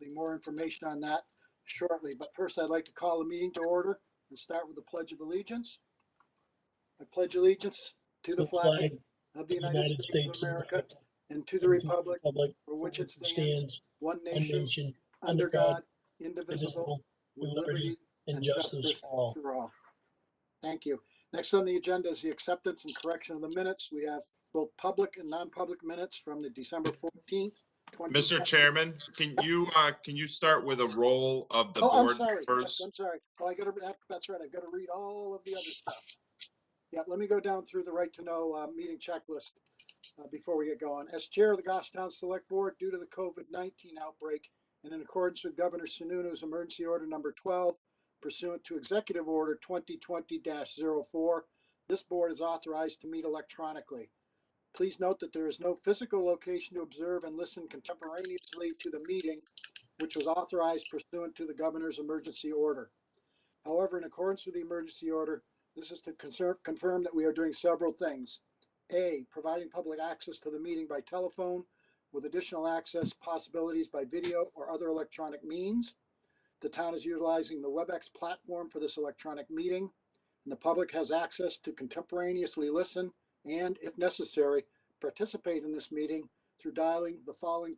be more information on that shortly. But first, I'd like to call the meeting to order and start with the Pledge of Allegiance. I pledge allegiance to the flag of the United States of America and to the republic for which it stands, one nation, under God, indivisible, with liberty and justice for all. Thank you. Next on the agenda is the acceptance and correction of the minutes. We have both public and non-public minutes from the December 14th. Mr. Chairman, can you start with a roll of the Oh, board I'm sorry. first? Yes, I'm sorry. Well, that's right. I've got to read all of the other stuff. Yeah, let me go down through the right to know meeting checklist before we get going. As chair of the Goffstown Select Board, due to the COVID-19 outbreak and in accordance with Governor Sununu's emergency order number 12, pursuant to Executive Order 2020-04, this board is authorized to meet electronically. Please note that there is no physical location to observe and listen contemporaneously to the meeting, which was authorized pursuant to the governor's emergency order. However, in accordance with the emergency order, this is to confirm that we are doing several things. A, providing public access to the meeting by telephone with additional access possibilities by video or other electronic means. The town is utilizing the WebEx platform for this electronic meeting, and the public has access to contemporaneously listen and, if necessary, participate in this meeting through dialing the following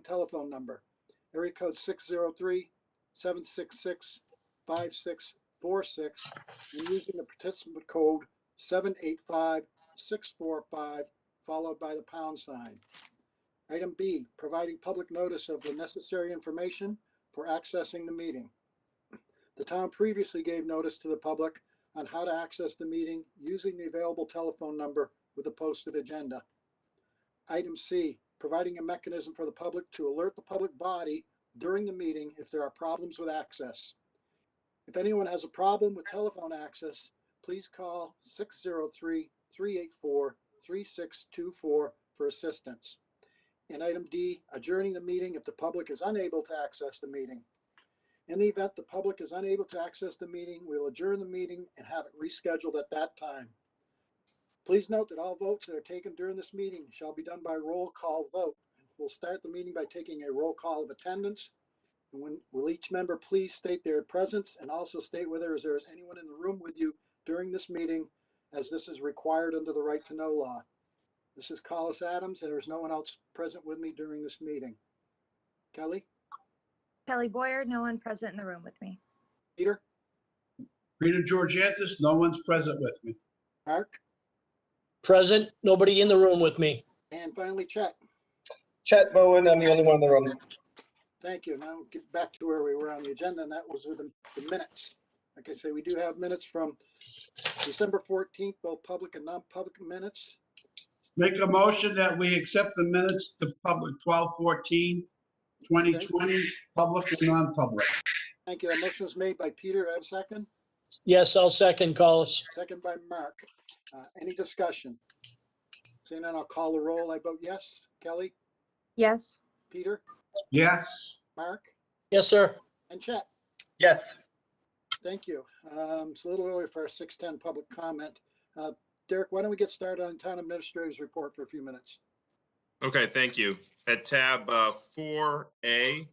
telephone number: area code 603-766-5646, and using the participant code 785-645, followed by the pound sign. Item B, providing public notice of the necessary information for accessing the meeting. The town previously gave notice to the public on how to access the meeting using the available telephone number with a posted agenda. Item C, providing a mechanism for the public to alert the public body during the meeting if there are problems with access. If anyone has a problem with telephone access, please call 603-384-3624 for assistance. And item D, adjourning the meeting if the public is unable to access the meeting. In the event the public is unable to access the meeting, we will adjourn the meeting and have it rescheduled at that time. Please note that all votes that are taken during this meeting shall be done by roll call vote. We'll start the meeting by taking a roll call of attendance. And will each member please state their presence and also state whether there is anyone in the room with you during this meeting, as this is required under the right to know law. This is Collis Adams, and there is no one else present with me during this meeting. Kelly? Kelly Boyer, no one present in the room with me. Peter? Peter Georgiantis, no one's present with me. Mark? Present, nobody in the room with me. And finally, Chet. Chet Bowen, I'm the only one in the room. Thank you. Now get back to where we were on the agenda, and that was with the minutes. Like I say, we do have minutes from December 14th, both public and non-public minutes. Make a motion that we accept the minutes to public 12/14/2020, public and non-public. Thank you. That motion was made by Peter. I have a second. Yes, I'll second, Collis. Second by Mark. Any discussion? Seeing none, I'll call the roll. I vote yes. Kelly? Yes. Peter? Yes. Mark? Yes, sir. And Chet? Yes. Thank you. It's a little early for our 6:10 public comment. Derek, why don't we get started on town administrator's report for a few minutes? Okay, thank you. At tab 4A,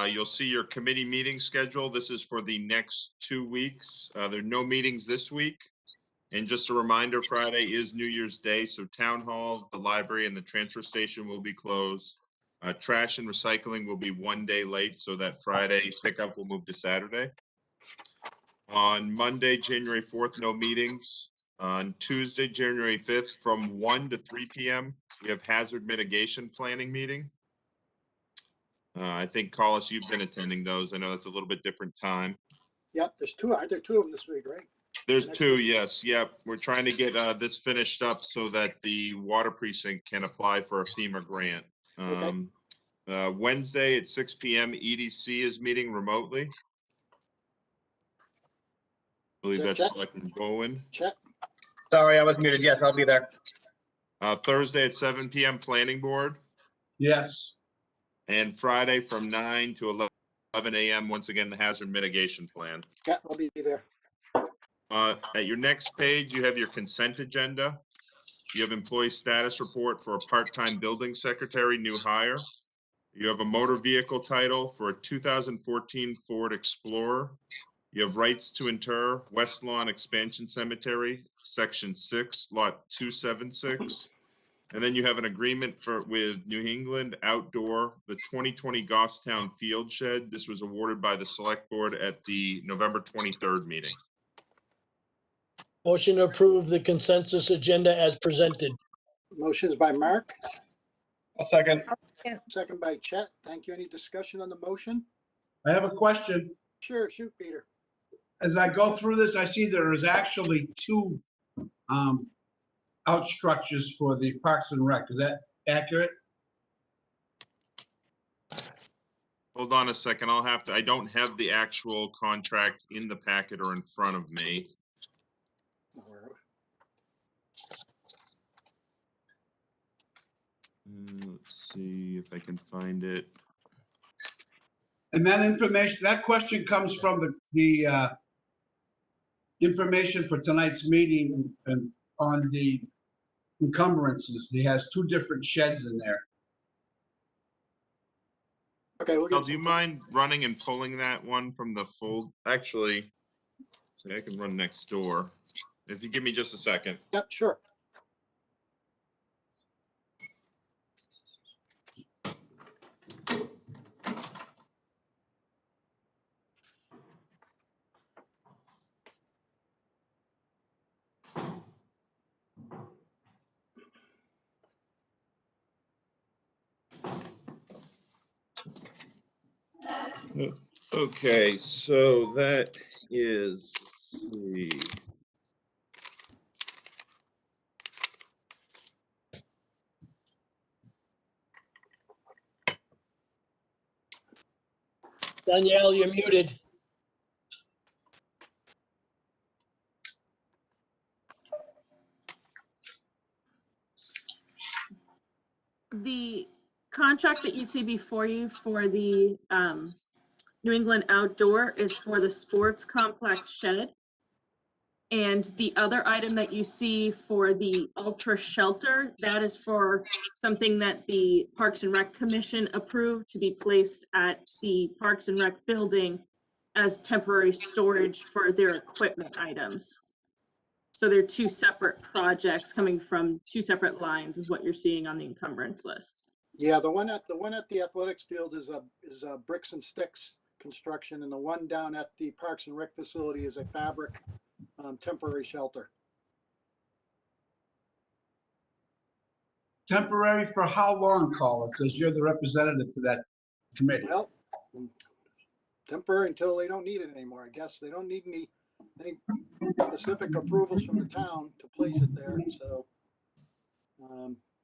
you'll see your committee meeting schedule. This is for the next 2 weeks. There are no meetings this week. And just a reminder, Friday is New Year's Day, so town hall, the library, and the transfer station will be closed. Trash and recycling will be 1 day late, so that Friday pickup will move to Saturday. On Monday, January 4th, no meetings. On Tuesday, January 5th, from 1 to 3 p.m., we have hazard mitigation planning meeting. I think, Collis, you've been attending those. I know that's a little bit different time. Yep, there's two. Aren't there two of them this week, right? There's two, yes. Yep. We're trying to get this finished up so that the water precinct can apply for a FEMA grant. Wednesday at 6 p.m., EDC is meeting remotely. I believe that's Selectman Bowen. Chet? Sorry, I was muted. Yes, I'll be there. Thursday at 7 p.m., planning board. Yes. And Friday from 9 to 11 a.m., once again, the hazard mitigation plan. Yeah, I'll be there. At your next page, you have your consent agenda. You have employee status report for a part-time building secretary, new hire. You have a motor vehicle title for a 2014 Ford Explorer. You have rights to inter West Lawn Expansion Cemetery, Section 6, Lot 276. And then you have an agreement with New England Outdoor, the 2020 Goffstown Field Shed. This was awarded by the Select Board at the November 23rd meeting. Motion to approve the consensus agenda as presented. Motion is by Mark, A second. second by Chet. Thank you. Any discussion on the motion? I have a question. Sure, shoot, Peter. As I go through this, I see there is actually two out structures for the Parks and Rec. Is that accurate? Hold on a second. I don't have the actual contract in the packet or in front of me. Let's see if I can find it. And that information, that question comes from the information for tonight's meeting and on the encumbrances. He has two different sheds in there. Okay, we'll Bill, get do you mind running and pulling that one from the full? Actually, see, I can run next door. If you give me just a second. Yep, sure. Okay, so that is, let's see. Danielle, you're muted. The contract that you see before you for the New England Outdoor is for the sports complex shed. And the other item that you see for the Ultra Shelter, that is for something that the Parks and Rec Commission approved to be placed at the Parks and Rec building as temporary storage for their equipment items. So they're two separate projects coming from two separate lines is what you're seeing on the encumbrance list. Yeah, the one at the athletics field is a bricks and sticks construction, and the one down at the Parks and Rec facility is a fabric temporary shelter. Temporary for how long, Colin? Because you're the representative to that committee. Well, temporary until they don't need it anymore, I guess. They don't need any specific approvals from the town to place it there, so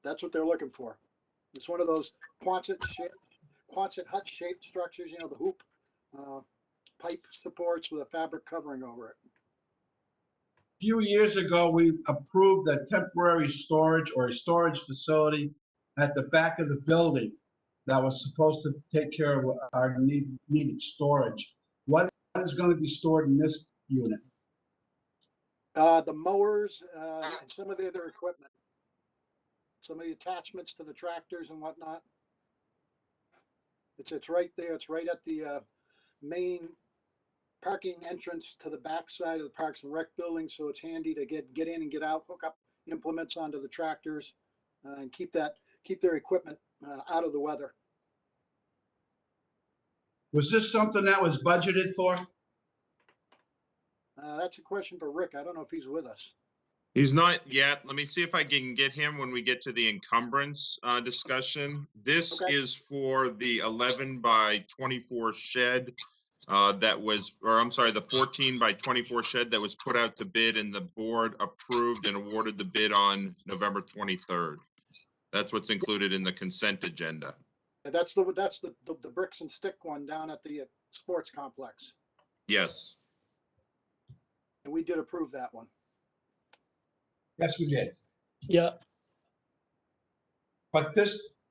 that's what they're looking for. It's one of those Quonset hut shaped structures, you know, the hoop pipe supports with a fabric covering over it. A few years ago, we approved a temporary storage or a storage facility at the back of the building that was supposed to take care of our needed storage. What is going to be stored in this unit? The mowers and some of the other equipment, some of the attachments to the tractors and whatnot. It's right there. It's right at the main parking entrance to the back side of the Parks and Rec building, so it's handy to get in and get out, hook up implements onto the tractors, and keep their equipment out of the weather. Was this something that was budgeted for? That's a question for Rick. I don't know if he's with us. He's not yet. Let me see if I can get him when we get to the encumbrance discussion. This Okay. is for the 11 by 24 shed the 14 by 24 shed that was put out to bid and the board approved and awarded the bid on November 23rd. That's what's included in the consent agenda. That's the bricks and stick one down at the sports complex, Yes. and we did approve that one. Yes, we did. Yeah, But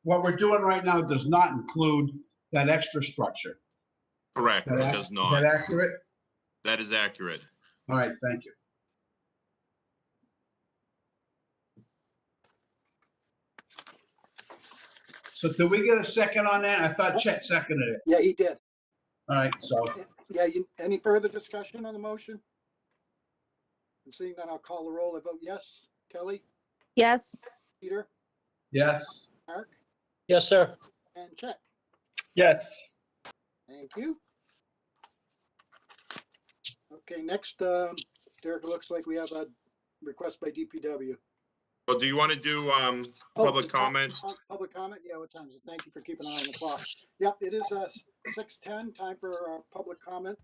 what we're doing right now does not include that extra structure. Correct. It does Is not. that accurate? That is accurate. All right, thank you. So did we get a second on that? I thought Chet seconded it. Yeah, he did. All right, so Yeah, any further discussion on the motion? And seeing that, I'll call the roll. I vote yes. Kelly, Yes. Peter, yes. Mark, Yes, sir. and Chet. Yes. Thank you. Okay, next, Derek, it looks like we have a request by DPW. Well, do you want to do Oh, public comment? Public comment? Yeah, what time is it? Thank you for keeping an eye on the clock. Yep, it is 6:10, time for public comment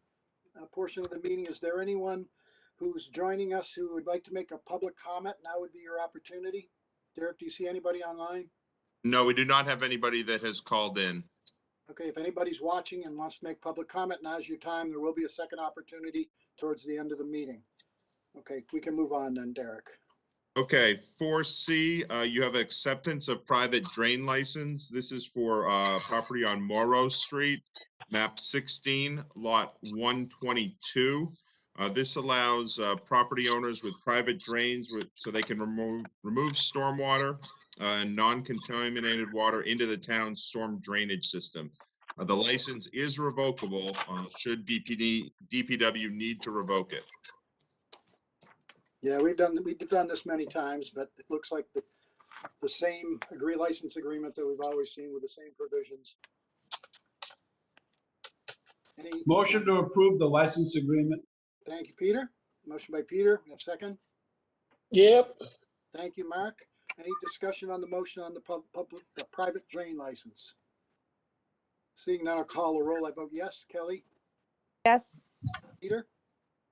portion of the meeting. Is there anyone who's joining us who would like to make a public comment? Now would be your opportunity. Derek, do you see anybody online? No, we do not have anybody that has called in. Okay, if anybody's watching and wants to make public comment, now's your time. There will be a second opportunity towards the end of the meeting. Okay, we can move on then, Derek. Okay, 4C, you have acceptance of private drain license. This is for property on Morrow Street, map 16, lot 122. This allows property owners with private drains so they can remove stormwater and non-contaminated water into the town's storm drainage system. The license is revocable should DPW need to revoke it. Yeah, we've done this many times, but it looks like the same license agreement that we've always seen with the same provisions. Any, Motion to approve the license agreement. thank you, Peter. Motion by Peter, we have a second. Yep. Thank you, Mark. Any discussion on the motion on the the private drain license? Seeing none, I'll call the roll. I vote yes. Kelly, Yes. Peter,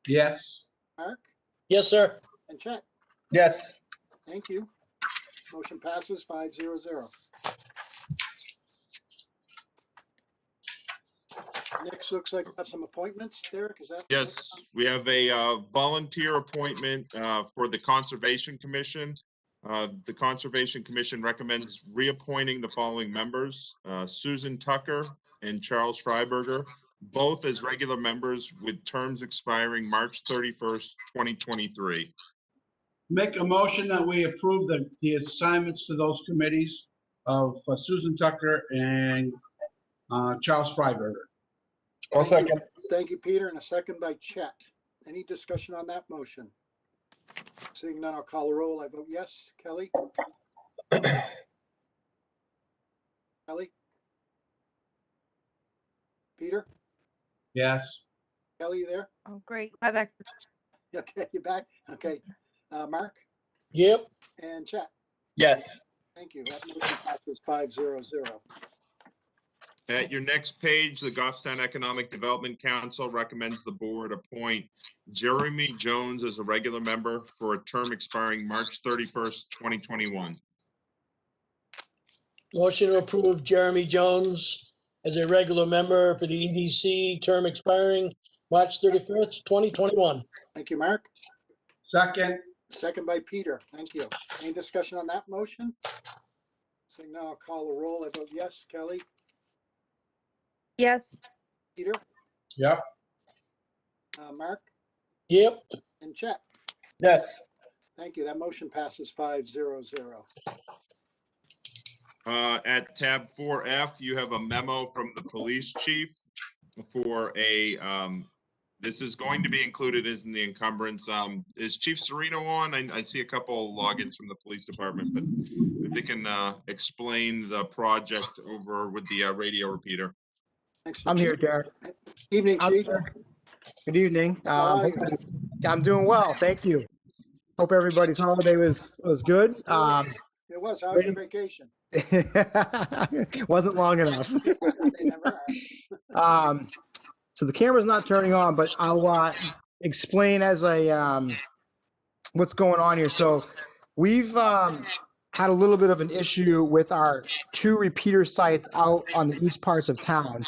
Yes. Mark, Yes, sir. and Chet. Yes. Thank you. Motion passes 5-0. Next, looks like we have some appointments. Derek, is that? Yes, we have a volunteer appointment for the Conservation Commission. The Conservation Commission recommends reappointing the following members, Susan Tucker and Charles Freiberger, both as regular members with terms expiring March 31st, 2023. Make a motion that we approve the assignments to those committees of Susan Tucker and Charles Freiberger. I'll second. Thank you, Peter, and a second by Chet. Any discussion on that motion? Seeing none, I'll call the roll. I vote yes. Kelly? Kelly? Peter? Yes. Kelly, you there? Oh, great. I've access. Okay, you back? Okay. Mark Yep. and Chet? Yes. Thank you. That motion passes 5-0. At your next page, the Goffstown Economic Development Council recommends the board appoint Jeremy Jones as a regular member for a term expiring March 31st, 2021. Motion to approve Jeremy Jones as a regular member for the EDC, term expiring March 31st, 2021. Thank you, Mark. Second. Second by Peter. Thank you. Any discussion on that motion? Seeing none, I'll call the roll. I vote yes. Kelly? Yes. Peter? Yep. Mark Yep. and Chet? Yes. Thank you. That motion passes 5-0. At tab 4F, you have a memo from the police chief for a, this is going to be included as in the encumbrance. Is Chief Serino on? I see a couple logins from the police department, but if they can explain the project over with the radio repeater. Thanks, I'm here, Chief. Derek. Evening, I'm Chief. here. Good evening. How are you? I'm doing well, thank you. Hope everybody's holiday was good. It was. How was your vacation? Wasn't long enough. They never are. So the camera's not turning on, but I'll explain as I what's going on here. So we've had a little bit of an issue with our 2 repeater sites out on the east parts of town.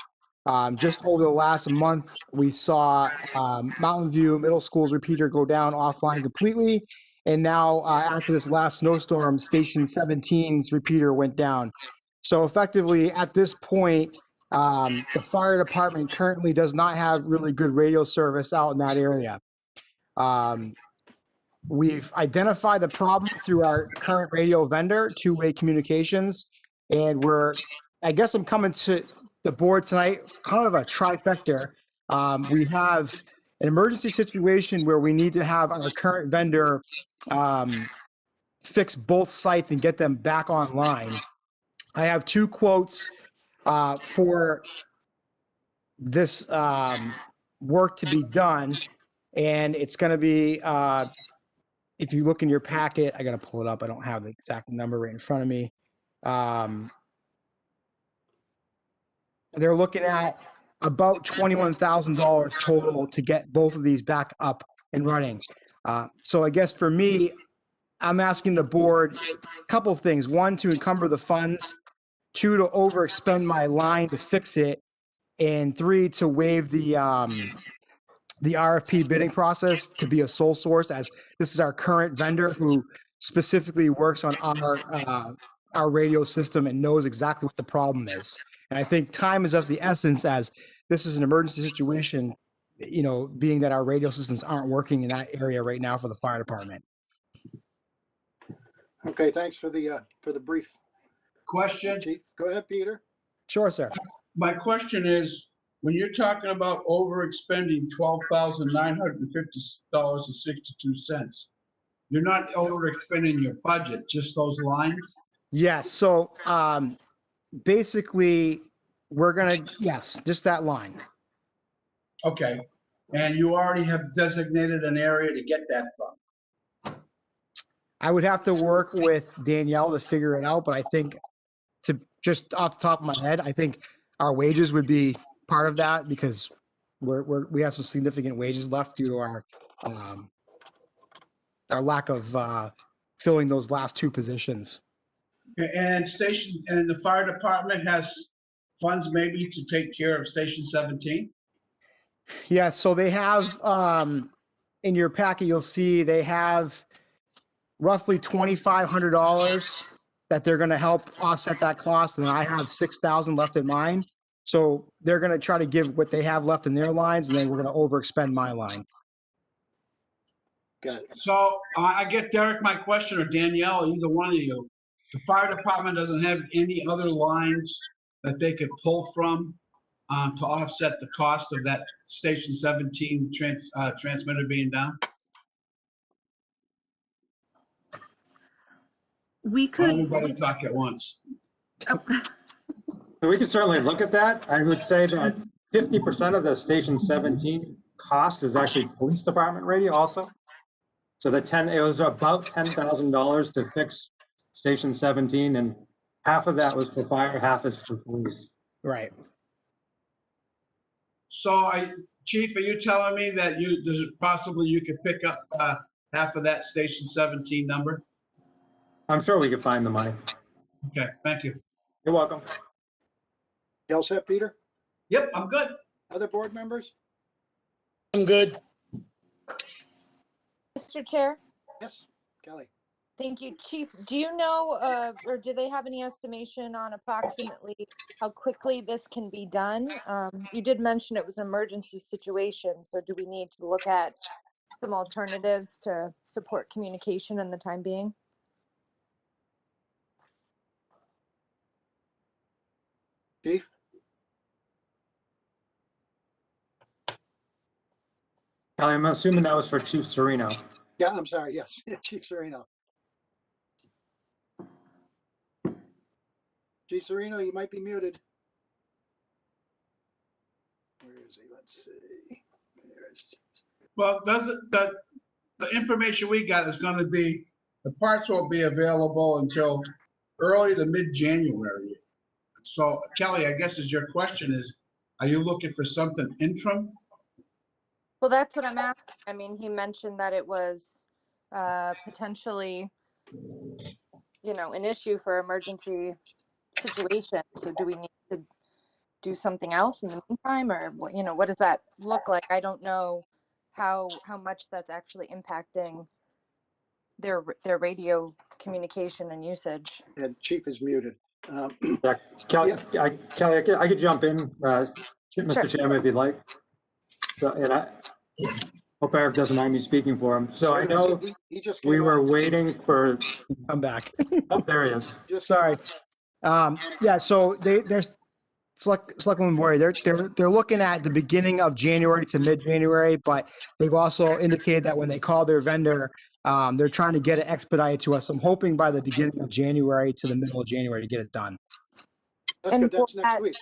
Just over the last month, we saw Mountain View Middle School's repeater go down offline completely. And now after this last snowstorm, Station 17's repeater went down. So effectively at this point, the fire department currently does not have really good radio service out in that area. We've identified the problem through our current radio vendor, Two Way Communications. And I guess I'm coming to the board tonight, kind of a trifecta. We have an emergency situation where we need to have our current vendor fix both sites and get them back online. I have 2 quotes for this work to be done, and it's going to be, if you look in your packet, I got to pull it up. I don't have the exact number right in front of me. They're looking at about $21,000 total to get both of these back up and running. So I guess for me, I'm asking the board a couple of things. 1, to encumber the funds. 2, to overexpend my line to fix it. And 3, to waive the RFP bidding process to be a sole source, as this is our current vendor who specifically works on our radio system and knows exactly what the problem is. And I think time is of the essence, as this is an emergency situation, you know, being that our radio systems aren't working in that area right now for the fire department. Okay, thanks for the brief. Question. Chief, go ahead, Peter. Sure, sir. My question is, when you're talking about overexpending $12,950.62, you're not overexpending your budget, just those lines? Yes. So basically, we're going to, yes, just that line. Okay. And you already have designated an area to get that from? I would have to work with Danielle to figure it out, but I think, to just off the top of my head, I think our wages would be part of that, because we have some significant wages left due to our lack of filling those last 2 positions. And the fire department has funds maybe to take care of Station 17? Yeah, so they have, in your packet, you'll see they have roughly $2,500 that they're going to help offset that cost, and then I have $6,000 left in mine. So they're going to try to give what they have left in their lines, and then we're going to overexpend my line. Got it. So I get Derek my question, or Danielle, either one of you. The fire department doesn't have any other lines that they could pull from to offset the cost of that Station 17 transmitter being down? We could, Everybody talk at once. oh, So we could certainly look at that. I would say that 50% of the Station 17 cost is actually police department radio also. So it was about $10,000 to fix Station 17, and half of that was for fire, half is for police. Right. So Chief, are you telling me that possibly you could pick up half of that Station 17 number? I'm sure we could find the money. Okay, thank you. You're welcome. You all set, Peter? Yep, I'm good. Other board members? I'm good. Mr. Chair, Yes, Kelly. thank you. Chief, do you know, or do they have any estimation on approximately how quickly this can be done? You did mention it was an emergency situation, so do we need to look at some alternatives to support communication in the time being? Chief? Kelly, I'm assuming that was for Chief Sereno. Yeah, I'm sorry, yes, Chief Sereno. Chief Sereno, you might be muted. Where is he? Let's see. There's, Well, the information we got is going to be, the parts won't be available until early to mid-January. So Kelly, I guess your question is, are you looking for something interim? Well, that's what I'm asking. I mean, he mentioned that it was potentially, an issue for emergency situations. So do we need to do something else in the meantime, or what does that look like? I don't know how much that's actually impacting their radio communication and usage. and Chief is muted. Yeah, Kelly, Kelly, I could jump in, Mr. Chairman, if you'd like. So, and I hope Eric doesn't mind me speaking for him. So I know He just we came were on. waiting for, Come back. oh, there he is. Just- Sorry. Yeah, so they're Selectwoman Boyer, they're looking at the beginning of January to mid-January, but they've also indicated that when they call their vendor, they're trying to get it expedited to us. I'm hoping by the beginning of January to the middle of January to get it done. That's And good. That's will next that- week.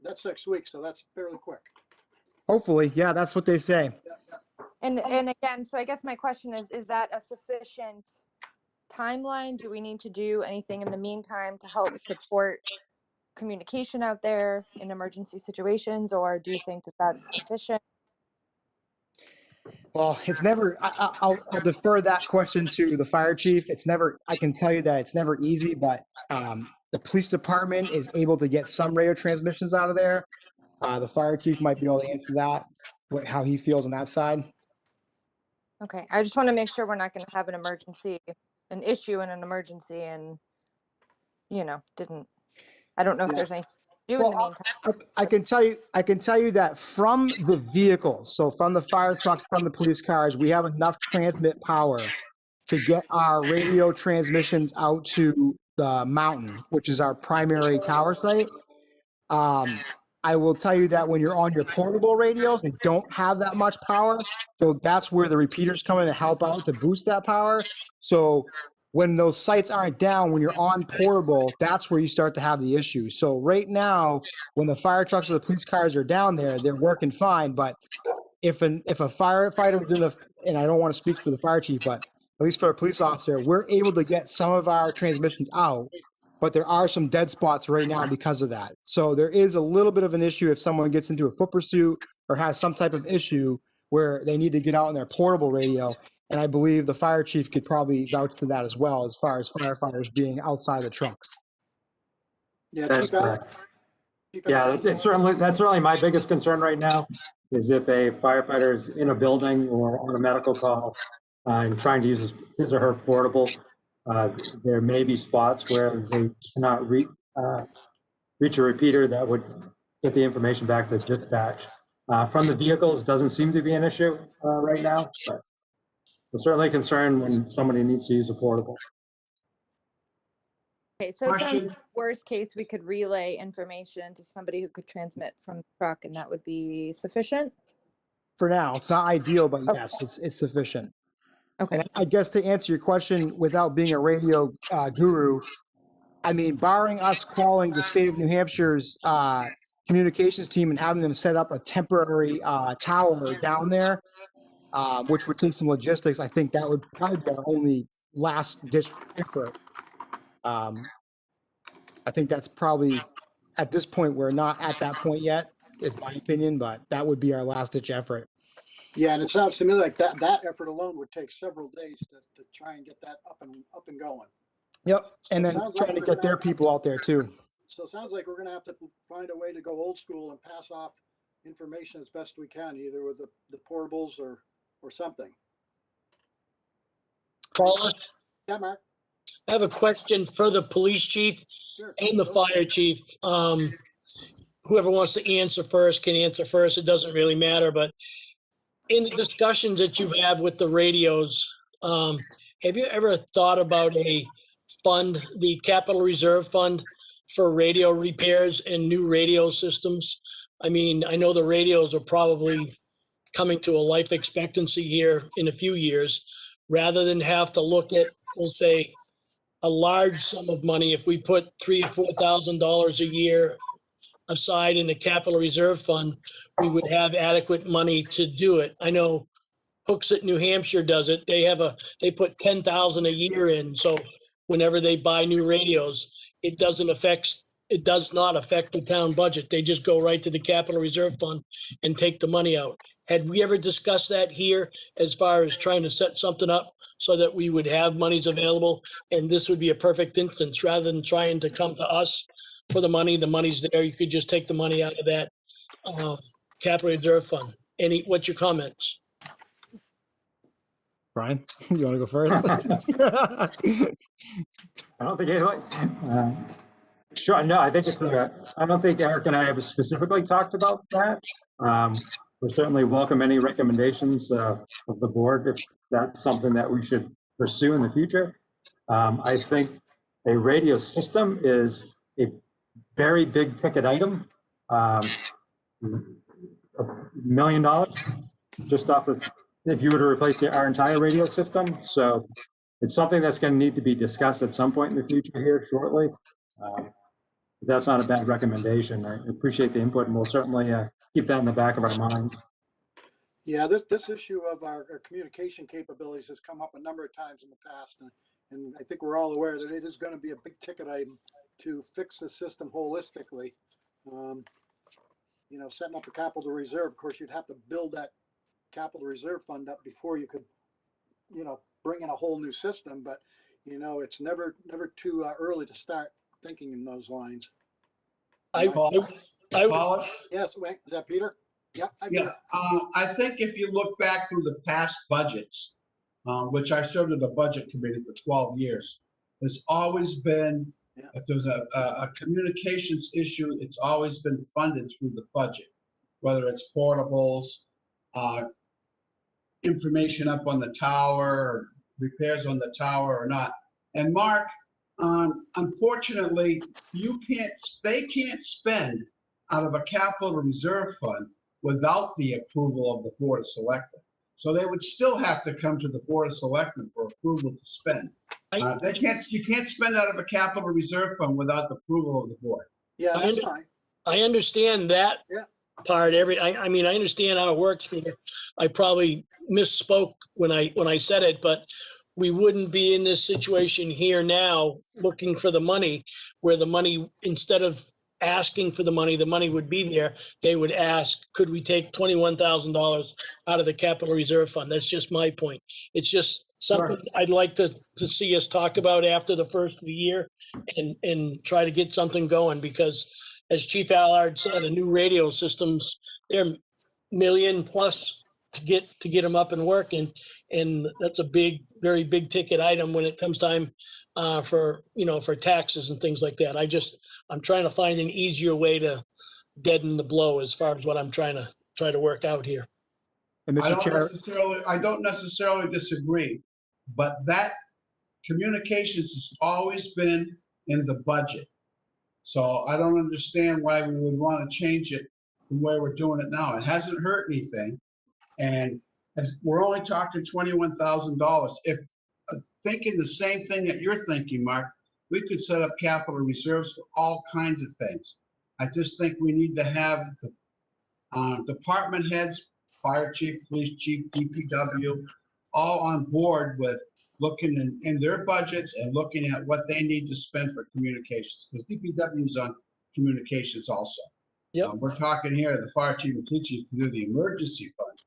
That's next week, so that's fairly quick. Hopefully, yeah, that's what they say. And again, so I guess my question is that a sufficient timeline? Do we need to do anything in the meantime to help support communication out there in emergency situations, or do you think that that's sufficient? Well, it's never, I'll defer that question to the fire chief. It's never, I can tell you that it's never easy, but the police department is able to get some radio transmissions out of there. The fire chief might be able to answer that, how he feels on that side. Okay, I just want to make sure we're not going to have an issue in an emergency and, I don't know if there's anything to do in the Well, meantime. I can tell you that from the vehicles, so from the fire trucks, from the police cars, we have enough transmit power to get our radio transmissions out to the mountain, which is our primary tower site. I will tell you that when you're on your portable radios, they don't have that much power. So that's where the repeaters come in to help out to boost that power. So when those sites aren't down, when you're on portable, that's where you start to have the issue. So right now, when the fire trucks or the police cars are down there, they're working fine. But if a firefighter is in the, and I don't want to speak for the fire chief, but at least for a police officer, we're able to get some of our transmissions out, but there are some dead spots right now because of that. So there is a little bit of an issue if someone gets into a foot pursuit or has some type of issue where they need to get out on their portable radio. And I believe the fire chief could probably vouch for that as well, as far as firefighters being outside the trucks. Yeah, That's keep out. correct. Yeah, that's certainly my biggest concern right now, is if a firefighter is in a building or on a medical call and trying to use his or her portable, there may be spots where they cannot reach a repeater that would get the information back to dispatch. From the vehicles, doesn't seem to be an issue right now, but we're certainly concerned when somebody needs to use a portable. Okay, so it sounds Question. like worst case, we could relay information to somebody who could transmit from the truck, and that would be sufficient? For now, it's not ideal, but yes, it's sufficient. Okay. And I guess to answer your question without being a radio guru, I mean, barring us calling the state of New Hampshire's communications team and having them set up a temporary tower down there, which would take some logistics, I think that would probably be our only last ditch effort. I think that's probably, at this point, we're not at that point yet, is my opinion, but that would be our last ditch effort. Yeah, and it sounds to me like that effort alone would take several days to try and get that up and going. Yep, and it then sounds like trying to we're get gonna their have- people out there too. So it sounds like we're gonna have to find a way to go old school and pass off information as best we can, either with the portables or something. Paula, Yeah, Mark? I have a question for the police chief Sure. and the fire chief. Whoever wants to answer first can answer first. It doesn't really matter, but in the discussions that you've had with the radios, have you ever thought about a fund, the Capital Reserve Fund for radio repairs and new radio systems? I mean, I know the radios are probably coming to a life expectancy here in a few years. Rather than have to look at, we'll say, a large sum of money, if we put $3,000 or $4,000 a year aside in the Capital Reserve Fund, we would have adequate money to do it. I know Hooksett, New Hampshire does it. They put 10,000 a year in. So whenever they buy new radios, it does not affect the town budget. They just go right to the Capital Reserve Fund and take the money out. Had we ever discussed that here as far as trying to set something up so that we would have monies available? And this would be a perfect instance, rather than trying to come to us for the money's there. You could just take the money out of that Capital Reserve Fund. What's your comments? Brian, you want to go first? I don't think anybody, sure, no, I think I don't think Eric and I have specifically talked about that. We certainly welcome any recommendations of the board if that's something that we should pursue in the future. I think a radio system is a very big ticket item. $1 million just off of, if you were to replace our entire radio system. So it's something that's going to need to be discussed at some point in the future here shortly. That's not a bad recommendation. I appreciate the input, and we'll certainly keep that in the back of our minds. Yeah, this issue of our communication capabilities has come up a number of times in the past, and I think we're all aware that it is going to be a big ticket item to fix the system holistically. You know, setting up a capital reserve, of course, you'd have to build that capital reserve fund up before you could, you know, bring in a whole new system. But you know, it's never too early to start thinking in those lines. Paulus? Yes, wait, is that Peter? Yep. Yeah, I think if you look back through the past budgets, which I served in the budget committee for 12 years, there's always been, if there's a communications issue, it's always been funded through the budget, whether it's portables, information up on the tower, or repairs on the tower or not. And Mark, unfortunately, they can't spend out of a capital reserve fund without the approval of the Board of Selectmen. So they would still have to come to the Board of Selectmen for approval to spend. You can't spend out of a capital reserve fund without the approval of the board. Yeah, that's fine. I understand that part. I mean, I understand how it works, Peter. I probably misspoke when I said it, but we wouldn't be in this situation here now looking for the money, where the money, instead of asking for the money would be there. They would ask, could we take $21,000 out of the capital reserve fund? That's just my point. It's just something I'd like to see us talk about after the first of the year and try to get something going, because as Chief Allard said, the new radio systems, they're million plus to get them up and working. And that's a very big ticket item when it comes time for taxes and things like that. I'm trying to find an easier way to deaden the blow as far as what I'm trying to work out here. And I Mr. don't necessarily disagree, but that communications has always been in the budget. So I don't understand why we would want to change it from where we're doing it now. It hasn't hurt anything. And we're only talking $21,000. If thinking the same thing that you're thinking, Mark, we could set up capital reserves for all kinds of things. I just think we need to have the department heads, fire chief, police chief, DPW, all on board with looking in their budgets and looking at what they need to spend for communications, because DPW is on communications also. Yep. We're talking here, the fire chief and police chief can do the emergency fund,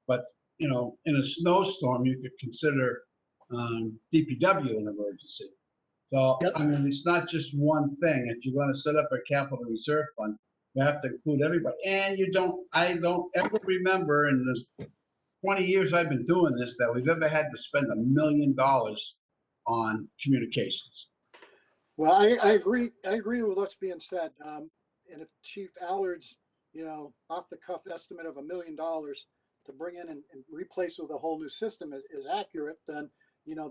but you know, in a snowstorm, you could consider DPW an emergency. So, I mean, it's not just one thing. If you want to set up a capital reserve fund, you have to include everybody. And I don't ever remember in the 20 years I've been doing this that we've ever had to spend $1 million on communications. Well, I agree with what's being said. And if Chief Allard's, off the cuff estimate of $1 million to bring in and replace with a whole new system is accurate, then,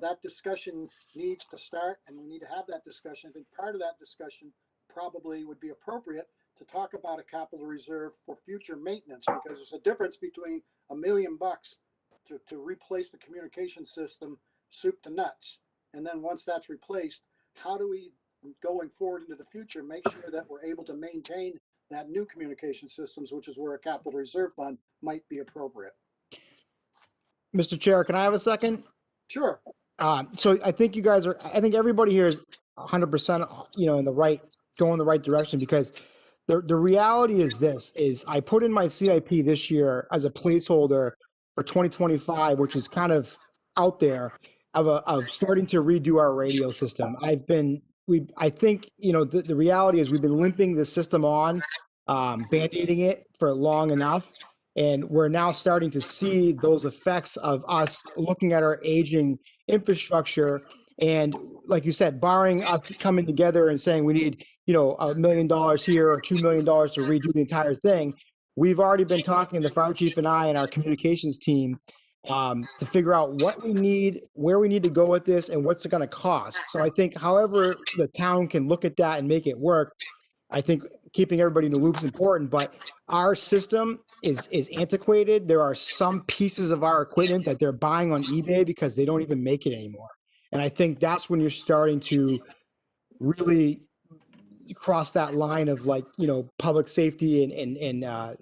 that discussion needs to start, and we need to have that discussion. I think part of that discussion probably would be appropriate to talk about a capital reserve for future maintenance, because there's a difference between $1 million to replace the communication system soup to nuts. And then once that's replaced, how do we, going forward into the future, make sure that we're able to maintain that new communication systems, which is where a capital reserve fund might be appropriate. Mr. Chair, can I have a second? Sure. So I think I think everybody here is 100%, going in the right direction, because the reality is I put in my CIP this year as a placeholder for 2025, which is kind of out there, of starting to redo our radio system. I think, the reality is we've been limping the system on, band-aiding it for long enough. And we're now starting to see those effects of us looking at our aging infrastructure. And like you said, barring us coming together and saying we need, $1 million here or $2 million to redo the entire thing, we've already been talking, the fire chief and I and our communications team, to figure out what we need, where we need to go with this, and what's it going to cost. So I think however the town can look at that and make it work, I think keeping everybody in the loop is important, but our system is antiquated. There are some pieces of our equipment that they're buying on eBay because they don't even make it anymore. And I think that's when you're starting to really cross that line of, like, you know, public safety and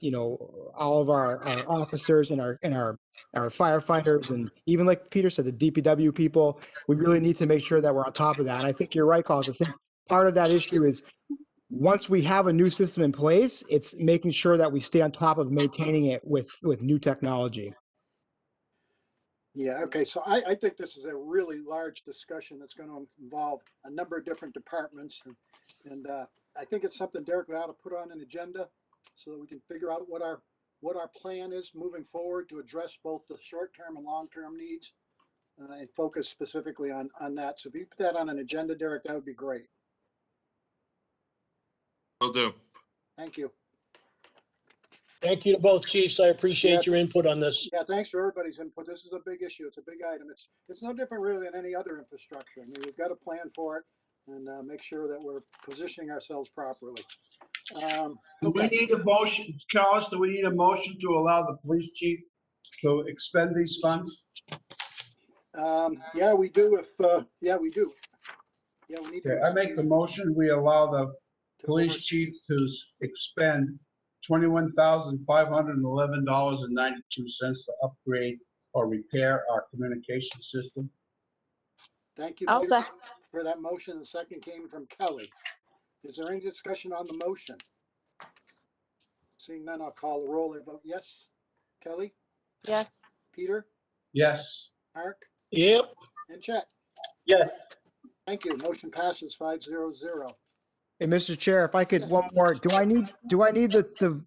you know, all of our officers and our firefighters, and even, like Peter said, the DPW people. We really need to make sure that we're on top of that. And I think you're right, Carlos. I think part of that issue is once we have a new system in place, it's making sure that we stay on top of maintaining it with new technology. Yeah, okay, so I think this is a really large discussion that's going to involve a number of different departments. And I think it's something, Derek, we ought to put on an agenda so that we can figure out what our plan is moving forward to address both the short-term and long-term needs, and focus specifically on that. So if you put that on an agenda, Derek, that would be great. Will do. Thank you. Thank you to both chiefs. I appreciate your input on this. Yeah, thanks for everybody's input. This is a big issue. It's a big item. It's no different really than any other infrastructure. I mean, we've got to plan for it and make sure that we're positioning ourselves properly. Do we need a motion, Carlos, do we need a motion to allow the police chief to expend these funds? Yeah, we do. Yeah, we do. Yeah, we need Okay, to. I make the motion, we allow the police chief to expend $21,511.92 to upgrade or repair our communication system. Thank you, I'll Peter, say. for that motion. The second came from Kelly. Is there any discussion on the motion? Seeing none, I'll call the roll. I vote yes. Kelly, Yes. Peter, Yes, Mark, Yep. and Chet. Yes. Thank you. Motion passes 5-0-0. Hey, Mr. Chair, if I could, one more, do I need the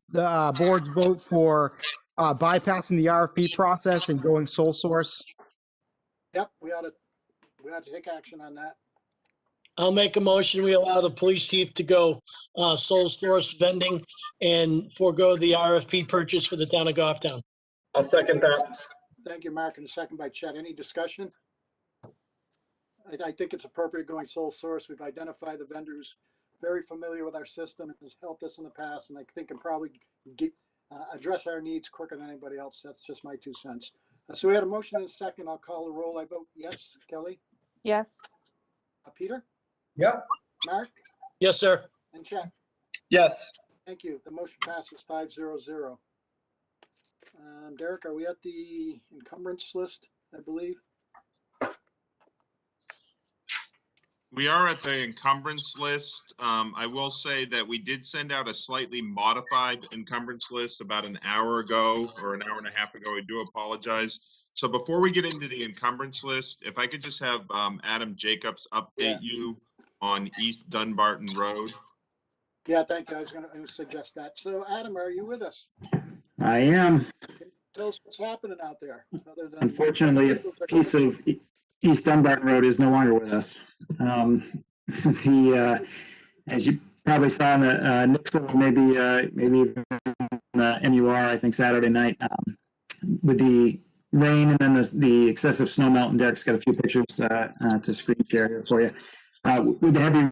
board's vote for bypassing the RFP process and going sole source? Yep, we ought to take action on that. I'll make a motion. We allow the police chief to go sole source vending and forego the RFP purchase for the town of Goffstown. I'll second that. Thank you, Mark, and a second by Chet. Any discussion? I think it's appropriate going sole source. We've identified the vendors very familiar with our system and has helped us in the past, and I think can probably address our needs quicker than anybody else. That's just my 2 cents. So we had a motion and a second. I'll call the roll. I vote yes. Kelly, Yes. Peter, yep, Mark, Yes, sir. and Chet. Yes. Thank you. The motion passes 5-0-0. Derek, are we at the encumbrance list, I believe? We are at the encumbrance list. I will say that we did send out a slightly modified encumbrance list about an hour ago or an hour and a half ago. I do apologize. So before we get into the encumbrance list, if I could just have Adam Jacobs update you on East Dunbarton Road. Yeah, thank you. I was going to suggest that. So Adam, are you with us? I am. Tell us what's happening out there. Other than Unfortunately, a piece of East Dunbarton Road is no longer with us. As you probably saw in the Nixle, maybe even MUR, I think Saturday night, with the rain and then the excessive snow melt, and Derek's got a few pictures to screen share here for you. With the heavy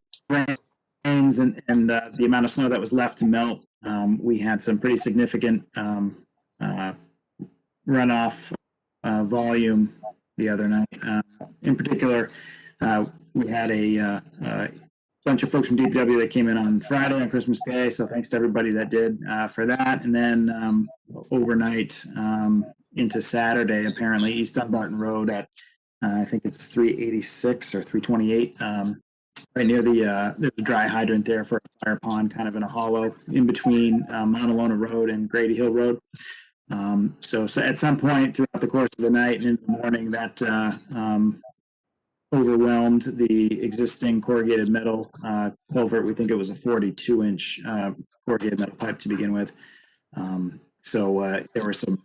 rains and the amount of snow that was left to melt, we had some pretty significant runoff volume the other night. In particular, we had a bunch of folks from DPW that came in on Friday on Christmas Day, so thanks to everybody that did for that. And then overnight into Saturday, apparently East Dunbarton Road at I think it's 386 or 328, right near there's a dry hydrant there for a fire pond, kind of in a hollow in between Mount Alona Road and Grady Hill Road. So at some point throughout the course of the night and in the morning, that overwhelmed the existing corrugated metal culvert. We think it was a 42-inch corrugated metal pipe to begin with. So there were some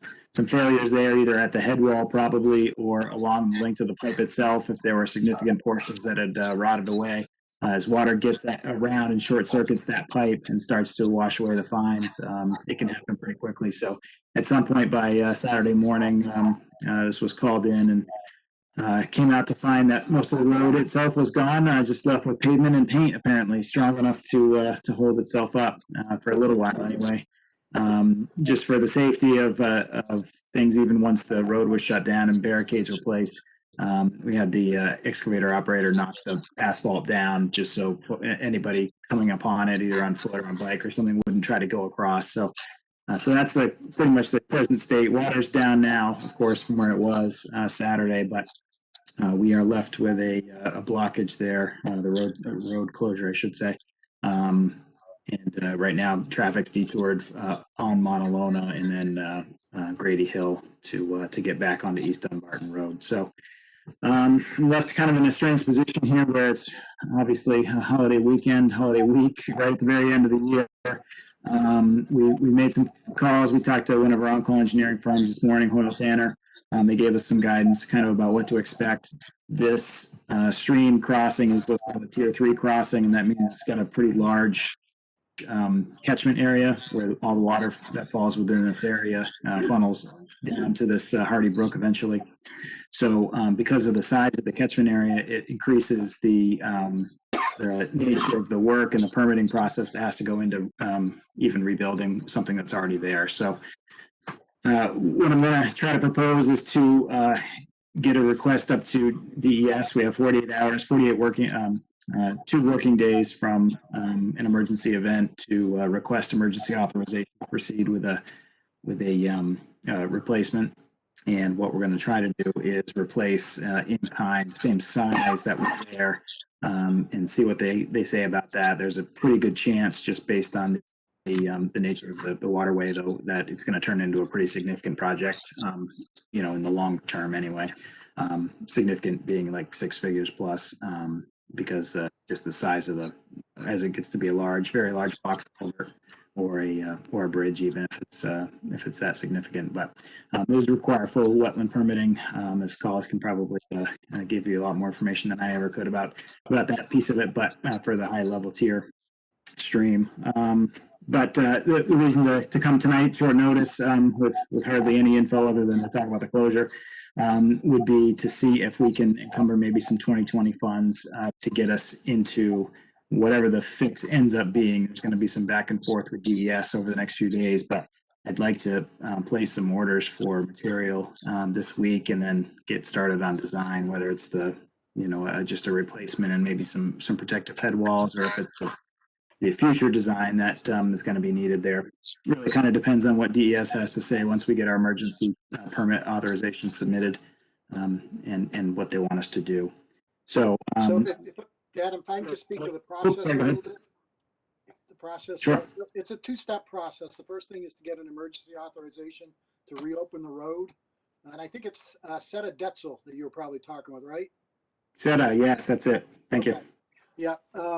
failures there, either at the head wall probably or along the length of the pipe itself, if there were significant portions that had rotted away. As water gets around and short circuits that pipe and starts to wash away the fines, it can happen pretty quickly. So at some point by Saturday morning, this was called in and came out to find that most of the road itself was gone, just left with pavement and paint, apparently strong enough to hold itself up for a little while anyway. Just for the safety of things, even once the road was shut down and barricades were placed, we had the excavator operator knock the asphalt down just so anybody coming upon it, either on foot or on bike or something, wouldn't try to go across. So that's pretty much the present state. Water's down now, of course, from where it was Saturday, but we are left with a blockage there, the road closure, I should say. And right now, traffic's detoured on Montalona and then Grady Hill to get back onto East Dunbarton Road. So I'm left kind of in a strange position here where it's obviously a holiday weekend, holiday week, right at the very end of the year. We made some calls. We talked to one of our on-call engineering firms this morning, Hoyle Tanner. They gave us some guidance kind of about what to expect. This stream crossing is what's called a tier 3 crossing, and that means it's got a pretty large catchment area where all the water that falls within this area funnels down to this Hardy Brook eventually. So because of the size of the catchment area, it increases the nature of the work and the permitting process that has to go into even rebuilding something that's already there. So what I'm going to try to propose is to get a request up to DES. We have 48 hours, 48 working, 2 working days from an emergency event to request emergency authorization to proceed with a replacement. And what we're going to try to do is replace in kind, same size that was there, and see what they say about that. There's a pretty good chance, just based on the nature of the waterway, though, that it's going to turn into a pretty significant project, in the long term anyway. Significant being like 6 figures plus, because just the size of as it gets to be a very large box culvert or a bridge, even if it's that significant. But those require full wetland permitting. As Collis can probably give you a lot more information than I ever could about that piece of it, but for the high level tier stream. But the reason to come tonight, short notice, with hardly any info other than to talk about the closure, would be to see if we can encumber maybe some 2020 funds to get us into whatever the fix ends up being. There's going to be some back and forth with DES over the next few days, but I'd like to place some orders for material this week and then get started on design, whether it's just a replacement and maybe some protective head walls, or if it's the future design that is going to be needed there. Really kind of depends on what DES has to say once we get our emergency permit authorization submitted, and what they want us to do. So, Adam, if I can just speak to the process a little bit. The process, sure. It's a 2-step process. The first thing is to get an emergency authorization to reopen the road. And I think it's Seta Detzel that you were probably talking with, right? Seta, yes, that's it. Thank you. Yeah,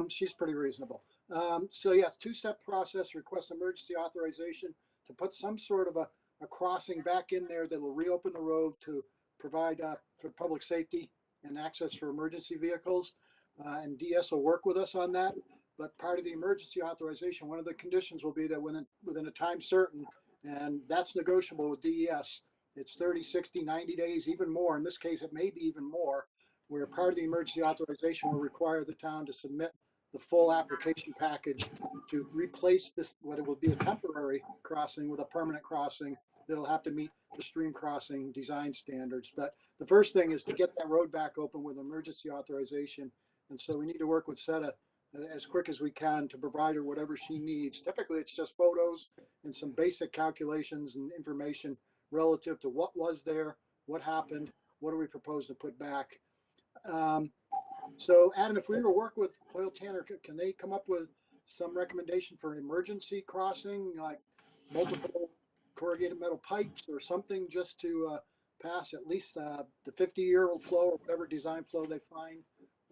she's pretty reasonable. So yeah, 2-step process, request emergency authorization to put some sort of a crossing back in there that will reopen the road to provide for public safety and access for emergency vehicles. And DS will work with us on that. But part of the emergency authorization, one of the conditions will be that within a time certain, and that's negotiable with DES, it's 30, 60, 90 days, even more. In this case, it may be even more, where part of the emergency authorization will require the town to submit the full application package to replace this, what it will be a temporary crossing with a permanent crossing that'll have to meet the stream crossing design standards. But the first thing is to get that road back open with emergency authorization. And so we need to work with Seta as quick as we can to provide her whatever she needs. Typically, it's just photos and some basic calculations and information relative to what was there, what happened, what do we propose to put back. So Adam, if we were to work with Hoyle Tanner, can they come up with some recommendation for an emergency crossing, like multiple corrugated metal pipes or something, just to pass at least the 50-year-old flow or whatever design flow they find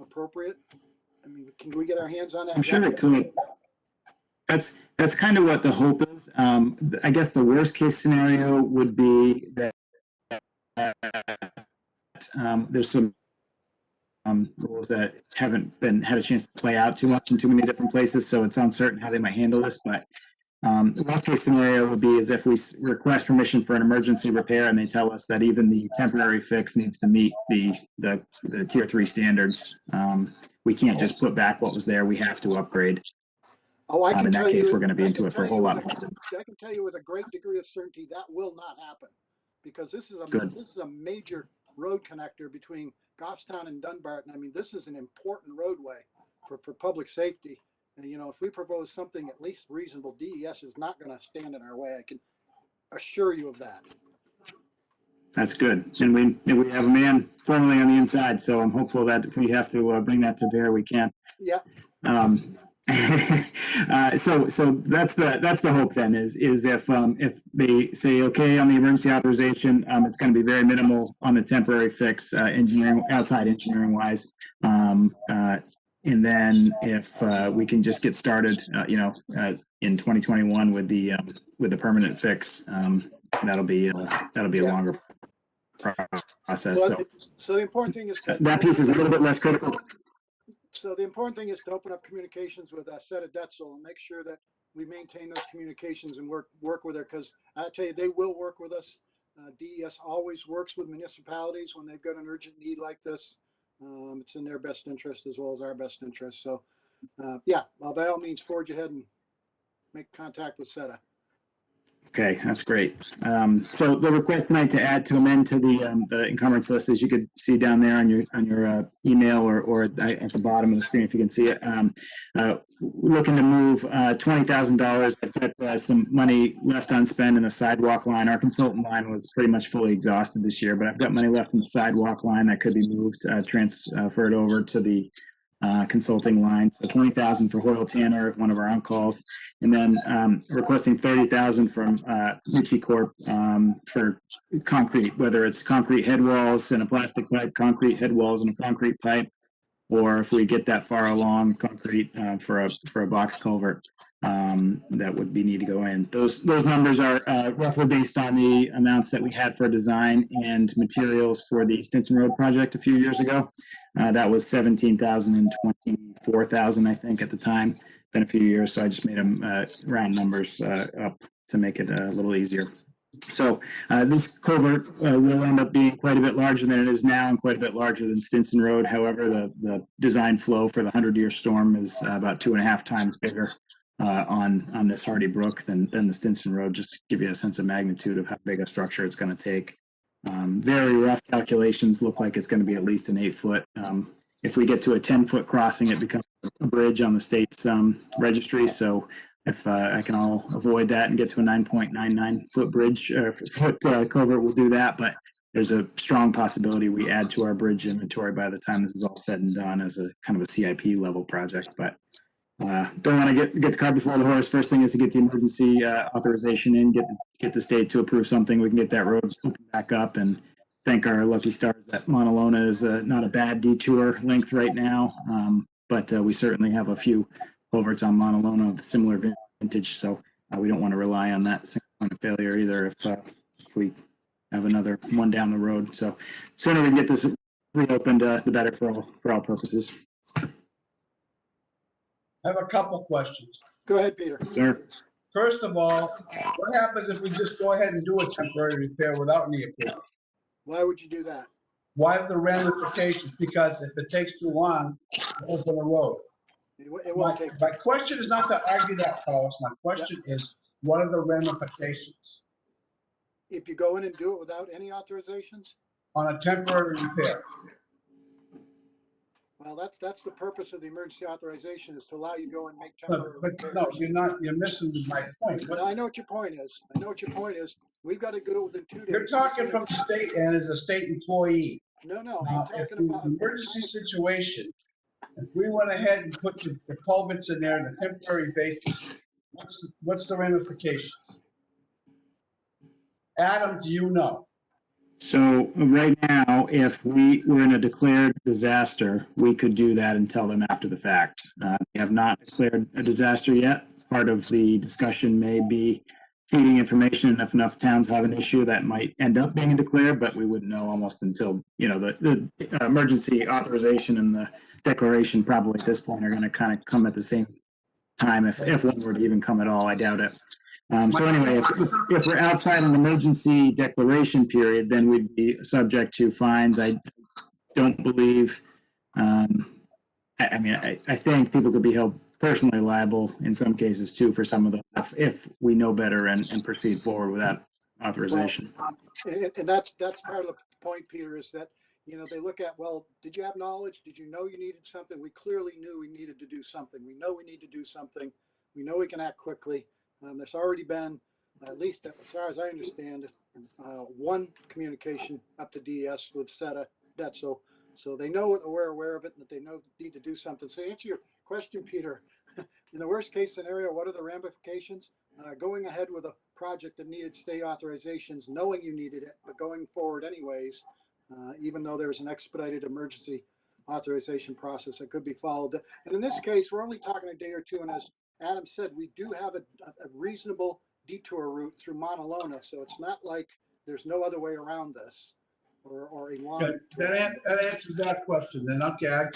appropriate? I mean, can we get our hands on that? I'm sure they could. That's kind of what the hope is. I guess the worst case scenario would be that there's some rules that haven't had a chance to play out too much in too many different places, so it's uncertain how they might handle this. But Worst case scenario would be is if we request permission for an emergency repair and they tell us that even the temporary fix needs to meet the tier 3 standards. We can't just put back what was there. We have to upgrade. Oh, I can In tell that case, you, we're going to be I into can it for a tell whole you lot with more. I can tell you with a great degree of certainty that will not happen, because this is Good. a major road connector between Goffstown and Dunbarton. I mean, this is an important roadway for public safety. And, you know, if we propose something at least reasonable, DES is not going to stand in our way. I can assure you of that. That's good. And we have a man formally on the inside, so I'm hopeful that if we have to bring that to bear, we can. Yeah. So that's the hope then is if they say okay on the emergency authorization, it's going to be very minimal on the temporary fix, outside engineering wise. And then if we can just get started, in 2021 with the permanent fix, that'll be a longer process. So the important thing is that piece is a little bit less critical. So the important thing is to open up communications with Seta Detzel and make sure that we maintain those communications and work with her, because I tell you, they will work with us. DES always works with municipalities when they've got an urgent need like this. It's in their best interest as well as our best interest. So, yeah, well, by all means, forge ahead and make contact with Seta. Okay, that's great. So the request tonight to amend to the encumbrance list, as you could see down there on your email or at the bottom of the screen if you can see it. We're looking to move $20,000. I've got some money left unspent in the sidewalk line. Our consultant line was pretty much fully exhausted this year, but I've got money left in the sidewalk line that could be moved, transferred over to the consulting line. So 20,000 for Hoyle Tanner, one of our on-calls, and then requesting 30,000 from Ritchie Corp for concrete, whether it's concrete head walls and a plastic pipe, concrete head walls and a concrete pipe, or if we get that far along, concrete for a box culvert that would need to go in. Those numbers are roughly based on the amounts that we had for design and materials for the Stinson Road project a few years ago. That was 17,000 and 24,000, I think, at the time. Been a few years, so I just made them round numbers up to make it a little easier. So this culvert will end up being quite a bit larger than it is now and quite a bit larger than Stinson Road. However, the design flow for the 100-year storm is about 2.5 times bigger on this Hardy Brook than the Stinson Road, just to give you a sense of magnitude of how big a structure it's going to take. Very rough calculations look like it's going to be at least an 8-foot. If we get to a 10-foot crossing, it becomes a bridge on the state's registry. So if I can all avoid that and get to a 9.99 foot bridge, culvert, we'll do that. But there's a strong possibility we add to our bridge inventory by the time this is all said and done as a kind of a CIP level project. But don't want to get the cart before the horse. First thing is to get the emergency authorization in, get the state to approve something. We can get that road open back up and thank our lucky stars that Montalona is not a bad detour length right now. But we certainly have a few culverts on Montalona of similar vintage, so we don't want to rely on that single point of failure either if we have another one down the road. So sooner we can get this reopened, the better for all purposes. I have a couple questions. Go ahead, Peter. Yes, sir. First of all, what happens if we just go ahead and do a temporary repair without any approval? Why would you do that? Why the ramifications? Because if it takes too long, we'll open the road. It won't take. My question is not to argue that, Carlos. My question is, what are the ramifications If you go in and do it without any authorizations? on a temporary repair? Well, that's the purpose of the emergency authorization, is to allow you to go and make But temporary no, repairs. you're missing my point. But I know what your point is. We've got to do it within 2 days. You're talking from the state and as a state employee. No, Now, I'm if talking the about. emergency situation, if we went ahead and put the culverts in there on a temporary basis, what's the ramifications? Adam, do you know? So right now, if we were in a declared disaster, we could do that and tell them after the fact. We have not declared a disaster yet. Part of the discussion may be feeding information, and if enough towns have an issue, that might end up being declared, but we wouldn't know almost until, the emergency authorization and the declaration probably at this point are going to kind of come at the same time if one were to even come at all. I doubt it. So anyway, if we're outside an emergency declaration period, then we'd be subject to fines. I don't believe, I think people could be held personally liable in some cases too for some of those if we know better and proceed forward without authorization. And that's part of the point, Peter, is that, they look at, well, did you have knowledge? Did you know you needed something? We clearly knew we needed to do something. We know we need to do something. We know we can act quickly. There's already been, at least as far as I understand, one communication up to DES with SETA, Detzel. So they know it, we're aware of it, and that they know need to do something. So to answer your question, Peter, in the worst case scenario, what are the ramifications? Going ahead with a project that needed state authorizations, knowing you needed it, but going forward anyways, even though there's an expedited emergency authorization process that could be followed. And in this case, we're only talking a day or two. And as Adam said, we do have a reasonable detour route through Mauna Lona. So it's not like there's no other way around this or a long. Okay, that answers that question then. Okay,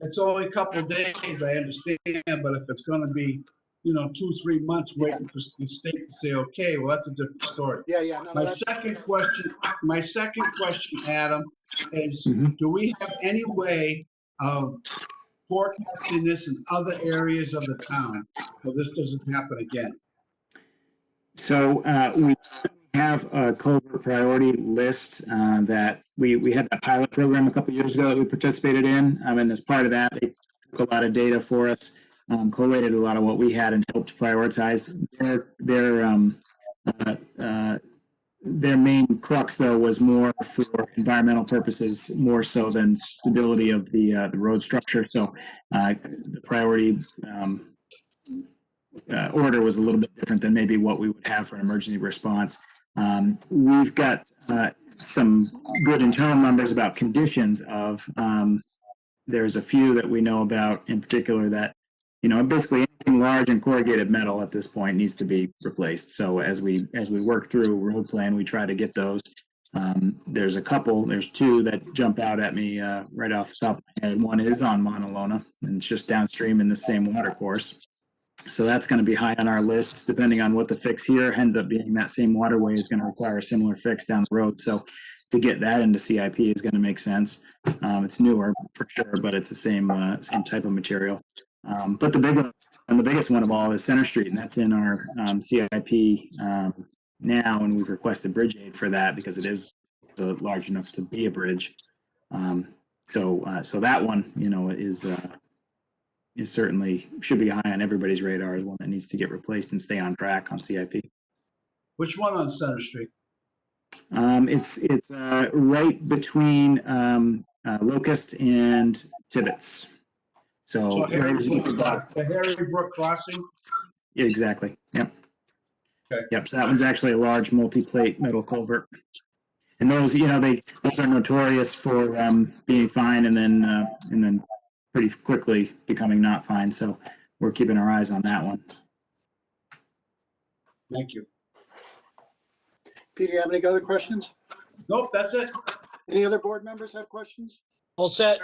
it's only a couple of days, I understand, but if it's gonna be, 2-3 months waiting for the state to say, okay, well, that's a different story. Yeah. No, My second question, Adam, is do we have any way of forecasting this in other areas of the town so this doesn't happen again? So we have a culvert priority list that we had that pilot program a couple of years ago that we participated in. And as part of that, they took a lot of data for us, collated a lot of what we had and helped prioritize. Their main crux, though, was more for environmental purposes, more so than stability of the road structure. So the priority order was a little bit different than maybe what we would have for an emergency response. We've got some good internal numbers about conditions of, there's a few that we know about in particular that, basically anything large and corrugated metal at this point needs to be replaced. So as we work through road plan, we try to get those. There's two that jump out at me right off the top of my head. One is on Mauna Lona, and it's just downstream in the same water course. So that's going to be high on our list, depending on what the fix here ends up being. That same waterway is going to require a similar fix down the road. So to get that into CIP is going to make sense. It's newer for sure, but it's the same type of material. But the biggest one of all is Center Street, and that's in our CIP now, and we've requested bridge aid for that because it is large enough to be a bridge. So that one, is certainly should be high on everybody's radar as one that needs to get replaced and stay on track on CIP. Which one on Center Street? It's right between Locust and Tibbetts. So the Harry Brook crossing? Yeah, exactly. Yep. Okay. Yep. So that one's actually a large multi-plate metal culvert. And those, those are notorious for being fine and then pretty quickly becoming not fine. So we're keeping our eyes on that one. Thank you. Peter, you have any other questions? Nope, that's it. Any other board members have questions? All set.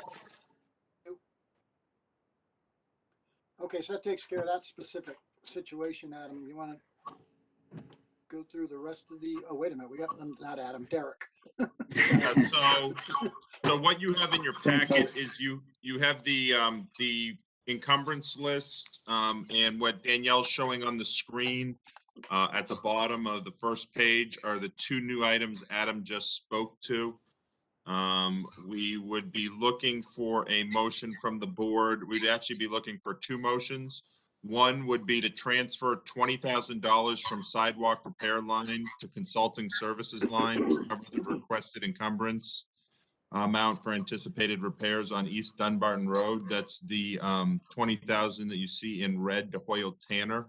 Okay, so that takes care of that specific situation, Adam. You want to go through the rest of the, oh, wait a minute, we got them, not Adam, Derek. So what you have in your packet is you have the encumbrance list, and what Danielle's showing on the screen at the bottom of the first page are the two new items Adam just spoke to. We would be looking for a motion from the board. We'd actually be looking for two motions. One would be to transfer $20,000 from sidewalk repair line to consulting services line to cover the requested encumbrance amount for anticipated repairs on East Dunbarton Road. That's the $20,000 that you see in red to Hoyle Tanner.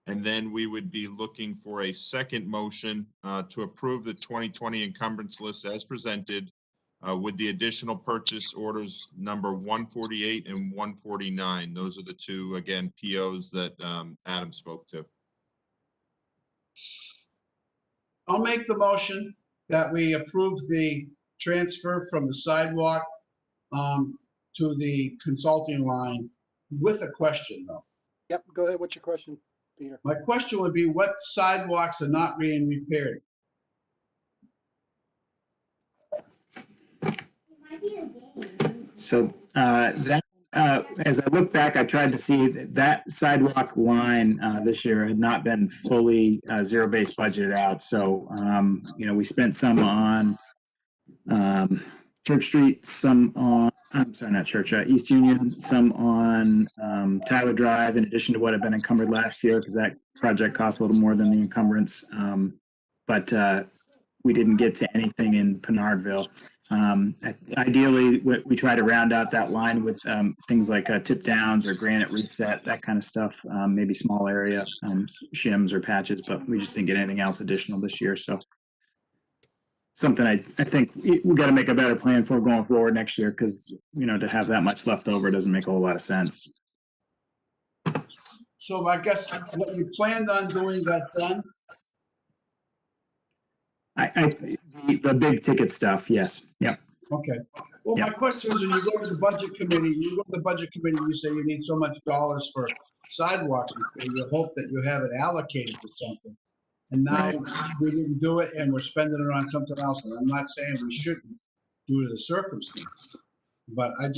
And then we would be looking for a second motion to approve the 2020 encumbrance list as presented with the additional purchase orders number 148 and 149. Those are the two, again, POs that Adam spoke to. I'll make the motion that we approve the transfer from the sidewalk to the consulting line with a question, though. Yep, go ahead. What's your question, Peter? My question would be, what sidewalks are not being repaired? So as I look back, I tried to see that sidewalk line this year had not been fully zero-based budgeted out. So, we spent some on Church Street, some on, I'm sorry, not Church, East Union, some on Tyler Drive, in addition to what had been encumbered last year, because that project cost a little more than the encumbrance. But we didn't get to anything in Pinardville. Ideally, we try to round out that line with things like tip downs or granite reset, that kind of stuff, maybe small area shims or patches, but we just didn't get anything else additional this year. So something I think we got to make a better plan for going forward next year, because, to have that much left over doesn't make a whole lot of sense. So I guess what you planned on doing got done? The big ticket stuff, yes. Yep. Okay. Well, my question is, when you go to the budget committee, you say you need so much dollars for sidewalks, and you hope that you have it allocated to something. And now we didn't do it, and we're spending it on something else. And I'm not saying we shouldn't due to the circumstances. But I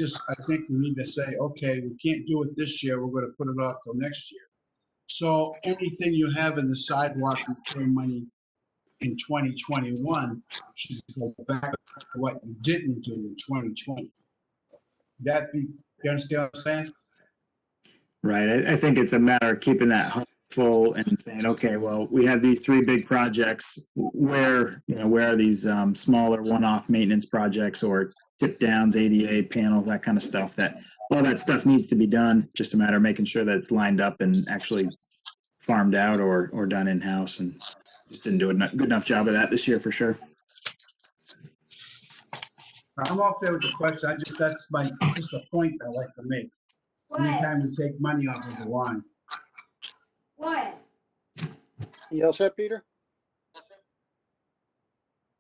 think we need to say, okay, we can't do it this year. We're going to put it off till next year. So anything you have in the sidewalk repair money in 2021 should go back to what you didn't do in 2020. You understand what I'm saying? Right. I think it's a matter of keeping that full and saying, okay, well, we have these three big projects. Where are these smaller one-off maintenance projects or tip downs, ADA panels, that kind of stuff? All that stuff needs to be done. Just a matter of making sure that it's lined up and actually farmed out or done in-house, and just didn't do a good enough job of that this year for sure. I'm okay with the question. That's just a point I like to make. Anytime we take money off of the line. What? You all set, Peter?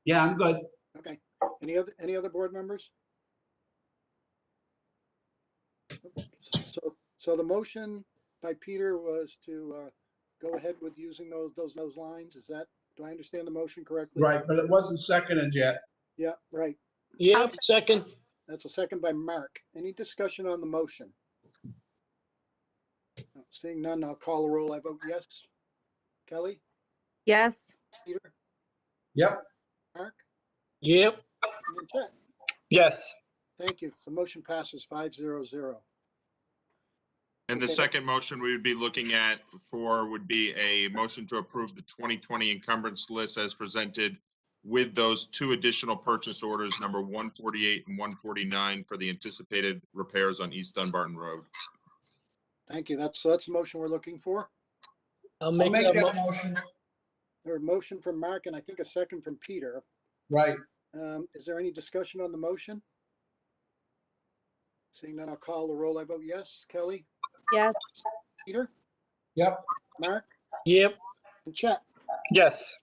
Yeah, I'm good. Okay. Any other board members? So the motion by Peter was to go ahead with using those lines. Do I understand the motion correctly? Right, but it wasn't seconded yet. Yeah, right. Yep, second. That's a second by Mark. Any discussion on the motion? Seeing none, I'll call the roll. I vote yes. Kelly? Yes. Peter? Yep. Mark? Yep. And Chet? Yes. Thank you. The motion passes 5-0-0. And the Okay. second motion we would be looking at would be a motion to approve the 2020 encumbrance list as presented with those two additional purchase orders, number 148 and 149, for the anticipated repairs on East Dunbarton Road. Thank you. That's the motion we're looking for. I'll make I'll make that that motion. There's a motion from Mark and I think a second from Peter. Right. Is there any discussion on the motion? Seeing none, I'll call the roll. I vote yes. Kelly? Yes. Peter? Yep. Mark? Yep. And Chet? Yes.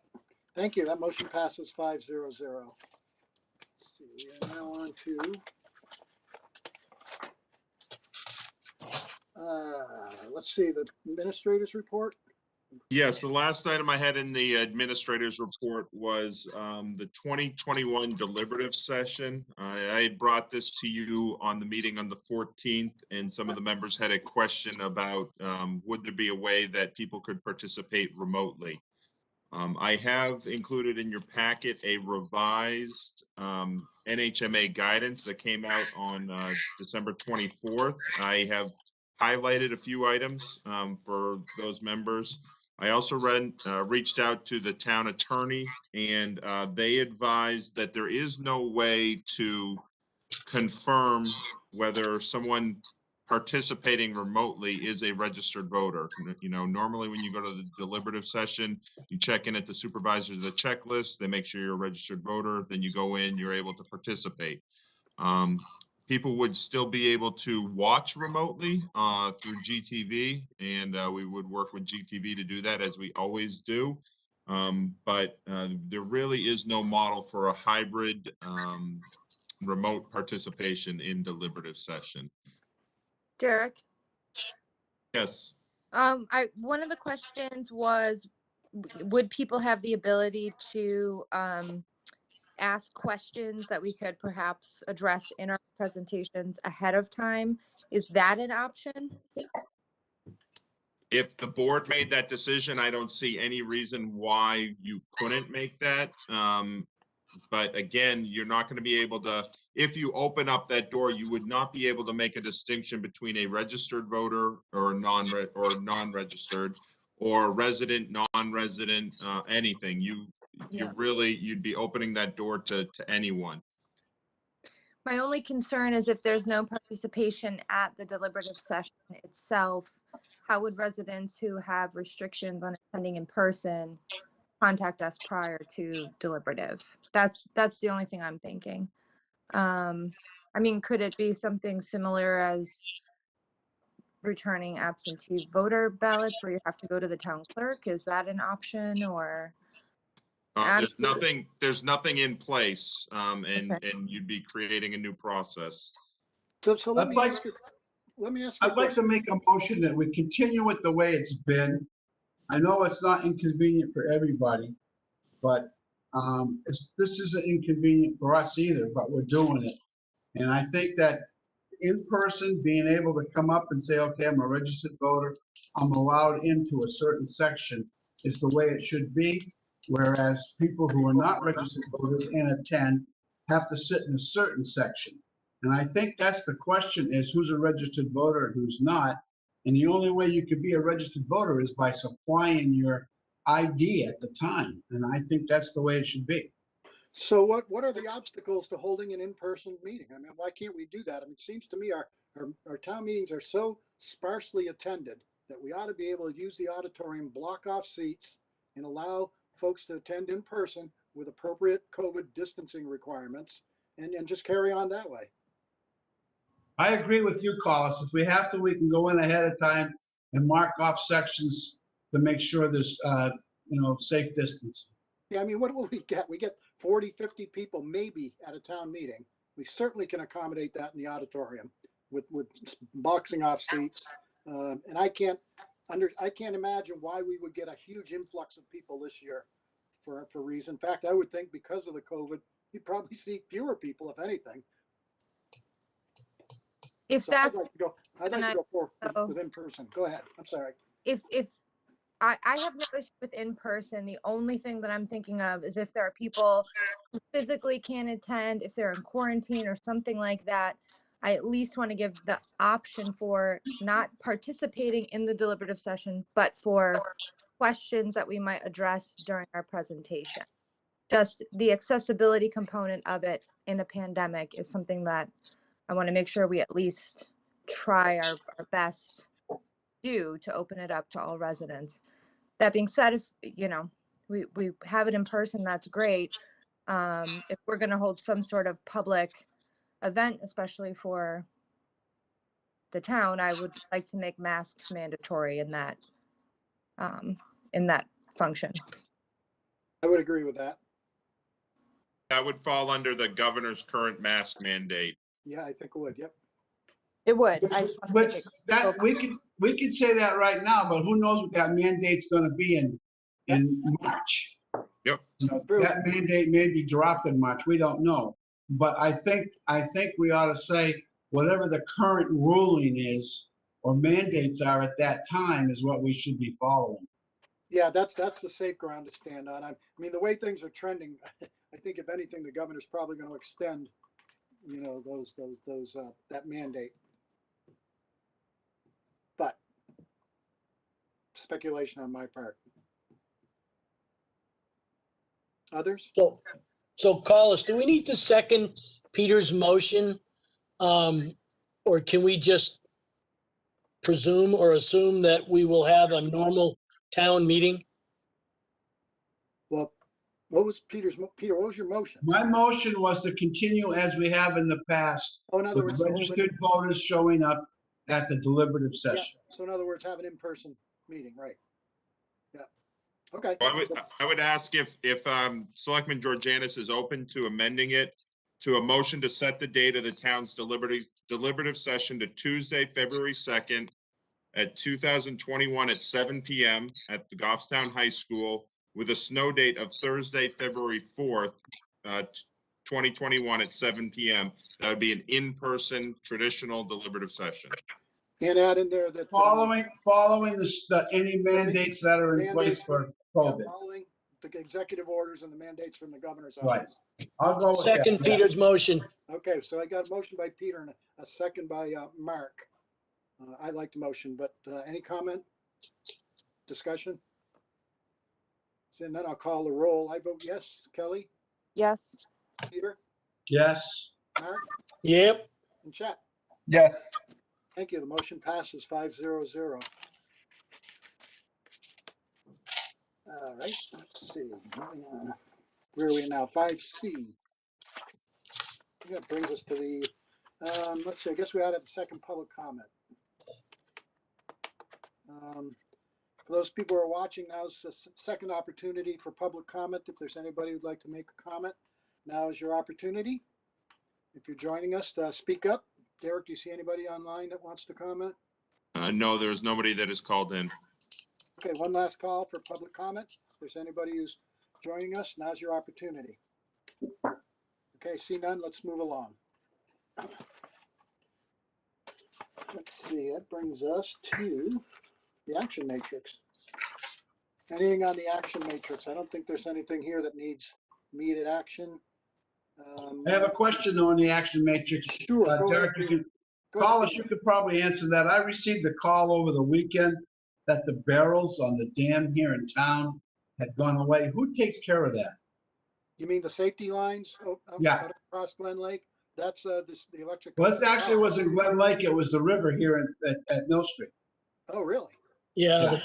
Thank you. That motion passes 5-0-0. Let's see, we are now on to let's see, the administrator's report. Yes, the last item I had in the administrator's report was the 2021 deliberative session. I had brought this to you on the meeting on the 14th, and some of the members had a question about would there be a way that people could participate remotely? I have included in your packet a revised NHMA guidance that came out on December 24th. I have highlighted a few items for those members. I also reached out to the town attorney, and they advised that there is no way to confirm whether someone participating remotely is a registered voter. Normally when you go to the deliberative session, you check in at the supervisors of the checklist, they make sure you're a registered voter, then you go in, you're able to participate. People would still be able to watch remotely through GTV, and we would work with GTV to do that, as we always do. But there really is no model for a hybrid remote participation in deliberative session. Derek? Yes. One of the questions was, would people have the ability to ask questions that we could perhaps address in our presentations ahead of time? Is that an option? If the board made that decision, I don't see any reason why you couldn't make that. But again, you're not going to be able to, if you open up that door, you would not be able to make a distinction between a registered voter or non-registered or resident, non-resident, anything. Yeah. You'd be opening that door to anyone. My only concern is if there's no participation at the deliberative session itself, how would residents who have restrictions on attending in person contact us prior to deliberative? That's the only thing I'm thinking. I mean, could it be something similar as returning absentee voter ballots where you have to go to the town clerk? Is that an option, or? There's nothing in place, and Okay. you'd be creating a new process. So let I'd me like- ask you, let me ask you. a I'd like to question. make a motion that we continue it the way it's been. I know it's not inconvenient for everybody, but this isn't inconvenient for us either, but we're doing it. And I think that in person, being able to come up and say, okay, I'm a registered voter, I'm allowed into a certain section is the way it should be. Whereas people who are not registered voters and attend have to sit in a certain section. And I think that's the question, is who's a registered voter and who's not. And the only way you could be a registered voter is by supplying your ID at the time. And I think that's the way it should be. So what are the obstacles to holding an in-person meeting? I mean, why can't we do that? I mean, it seems to me our town meetings are so sparsely attended that we ought to be able to use the auditorium, block off seats, and allow folks to attend in person with appropriate COVID distancing requirements and just carry on that way. I agree with you, Collis. If we have to, we can go in ahead of time and mark off sections to make sure there's, safe distance. Yeah, I mean, what will we get? We get 40, 50 people maybe at a town meeting. We certainly can accommodate that in the auditorium with boxing off seats. And I can't imagine why we would get a huge influx of people this year for reason. In fact, I would think because of the COVID, you'd probably see fewer people, if anything. If So that's, I'd like to go forward with in person. Go ahead. I'm sorry. if I have no issue with in person, the only thing that I'm thinking of is if there are people who physically can't attend, if they're in quarantine or something like that, I at least want to give the option for not participating in the deliberative session, but for questions that we might address during our presentation. Just the accessibility component of it in a pandemic is something that I want to make sure we at least try our best to open it up to all residents. That being said, if we have it in person, that's great. If we're going to hold some sort of public event, especially for the town, I would like to make masks mandatory in that function. I would agree with that. That would fall under the governor's current mask mandate. Yeah, I think it would. Yep. It would. I just want to Which make it that we could say that right now, but who knows what that mandate's going to be in March. Yep. That mandate may be dropped in March. We don't know. But I think we ought to say whatever the current ruling is or mandates are at that time is what we should be following. Yeah, that's the safe ground to stand on. I mean, the way things are trending, I think if anything, the governor's probably going to extend, that mandate. But speculation on my part. Others? So Collis, do we need to second Peter's motion? Or can we just presume or assume that we will have a normal town meeting? Well, what was Peter, what was your motion? My motion was to continue as we have in the past Oh, in other with words, registered voters showing up at the deliberative yeah, session. so in other words, have an in-person meeting, right? Yeah. Okay. I would ask if Selectman Georganis is open to amending it to a motion to set the date of the town's deliberative session to Tuesday, February 2nd at 2021 at 7 PM at the Goffstown High School with a snow date of Thursday, February 4th, 2021 at 7 PM. That would be an in-person traditional deliberative session. And add in there that. Following any mandates that are in place for COVID. Following the executive orders and the mandates from the governor's Right. office. I'll go with that. Second yes. Peter's motion. Okay, so I got a motion by Peter and a second by Mark. I like the motion, but any comment? Discussion? Seeing none, I'll call the roll. I vote yes. Kelly, Yes. Peter, Yes. Mark, Yep. and Chet. Yes. Thank you. The motion passes 5-0-0. All right, let's see. Where are we now? 5C. That brings us to the, let's see, I guess we had a second public comment. For those people who are watching, now's the second opportunity for public comment. If there's anybody who'd like to make a comment, now is your opportunity. If you're joining us, speak up. Derek, do you see anybody online that wants to comment? No, there's nobody that is called in. Okay, one last call for public comment. If there's anybody who's joining us, now's your opportunity. Okay, see none, let's move along. Let's see, that brings us to the action matrix. Anything on the action matrix? I don't think there's anything here that needs immediate action. I have a question on the action matrix. Sure. Go Derek, ahead. you can, Go ahead. Collis, you could probably answer that. I received a call over the weekend that the barrels on the dam here in town had gone away. Who takes care of that? You mean the safety lines? Yeah. Across Glen Lake? That's the electric. Well, this actually wasn't Glen Lake, it was the river here at Mill Street. Oh, really? Yeah.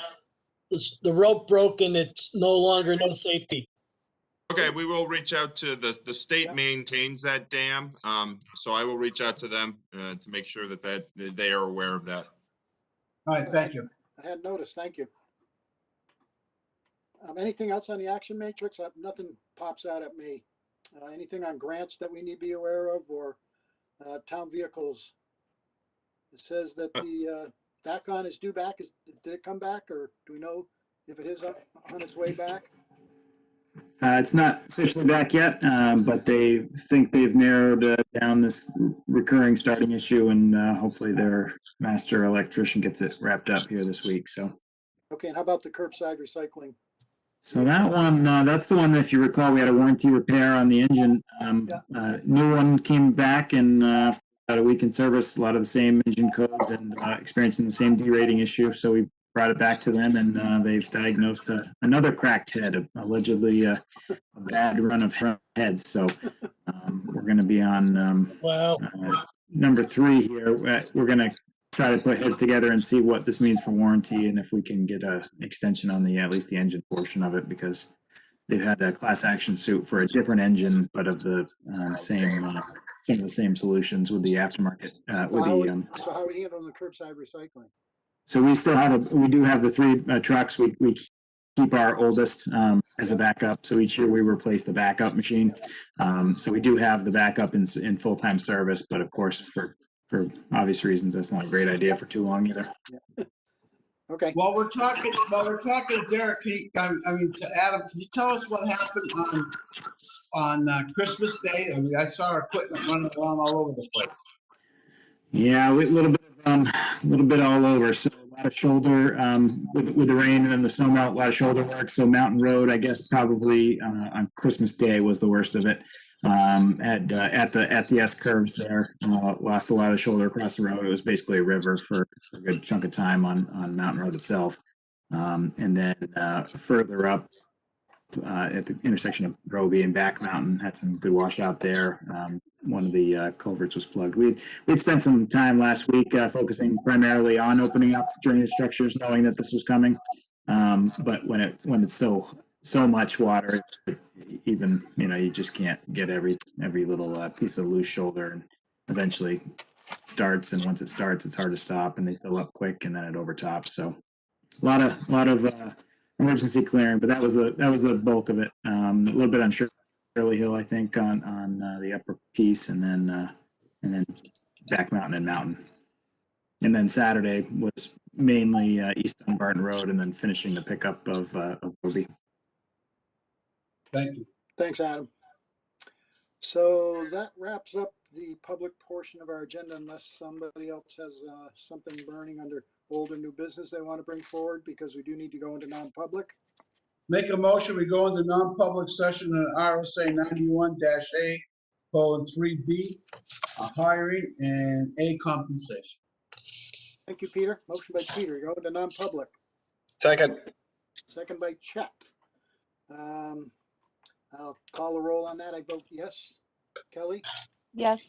The rope broke and it's no longer no safety. Okay, we will reach out to the state Yeah. maintains that dam. So I will reach out to them to make sure that they are aware of that. All right, thank you. I had noticed, thank you. Anything else on the action matrix? Nothing pops out at me. Anything on grants that we need to be aware of or town vehicles? It says that the DACON is due back. Did it come back or do we know if it is on its way back? It's not officially back yet, but they think they've narrowed down this recurring starting issue, and hopefully their master electrician gets it wrapped up here this week. So Okay, and how about the curbside recycling? that one, that's the one that, if you recall, we had a warranty repair on the engine. New one came back and about a week in service, a lot of the same engine codes and experiencing the same D-rating issue. So we brought it back to them, and they've diagnosed another cracked head, allegedly a bad run of heads. So we're going to be on Wow. number 3 here. We're going to try to put heads together and see what this means for warranty and if we can get a extension on at least the engine portion of it, because they've had a class action suit for a different engine, but of the some of the same solutions with the aftermarket. So how are we handling the curbside recycling? So we do have the 3 trucks. We keep our oldest as a backup. So each year we replace the backup machine. So we do have the backup in full-time service, but of course for obvious reasons, that's not a great idea for too long either. Okay. While we're talking to Derek, to Adam, can you tell us what happened on Christmas Day? I mean, I saw our equipment running around all over the place. Yeah, a little bit all over. So a lot of shoulder with the rain and the snow melt, a lot of shoulder work. So Mountain Road, I guess probably on Christmas Day was the worst of it. At the S curves there, lost a lot of shoulder across the road. It was basically a river for a good chunk of time on Mountain Road itself. And then further up at the intersection of Roby and Back Mountain, had some good washout there. One of the culverts was plugged. We'd spent some time last week focusing primarily on opening up drainage structures, knowing that this was coming. But when it's so much water, even you just can't get every little piece of loose shoulder, and eventually starts. And once it starts, it's hard to stop, and they fill up quick, and then it overtops. So a lot of emergency clearing, but that was the bulk of it. A little bit on Shirley Hill, I think, on the upper piece, and then Back Mountain and Mountain. And then Saturday was mainly east on Barton Road, and then finishing the pickup of Roby. Thank you. Thanks, Adam. So that wraps up the public portion of our agenda unless somebody else has something burning under old or new business they want to bring forward, because we do need to go into non-public. Make a motion, we go into non-public session in RSA 91-A:3B, hiring and A, compensation. Thank you, Peter. Motion by Peter, go into non-public. Second. Second by Chet. I'll call a roll on that. I vote yes. Kelly? Yes.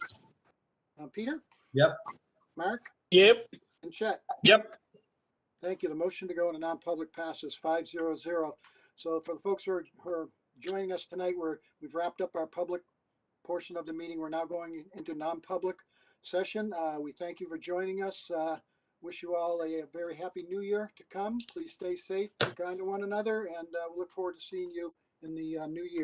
Peter? Yep. Mark? Yep. And Chet? Yep. Thank you. The motion to go into non-public passes 5-0. So for the folks who are joining us tonight, we've wrapped up our public portion of the meeting. We're now going into non-public session. We thank you for joining us. Wish you all a very happy new year to come. Please stay safe, be kind to one another, and we look forward to seeing you in the new year.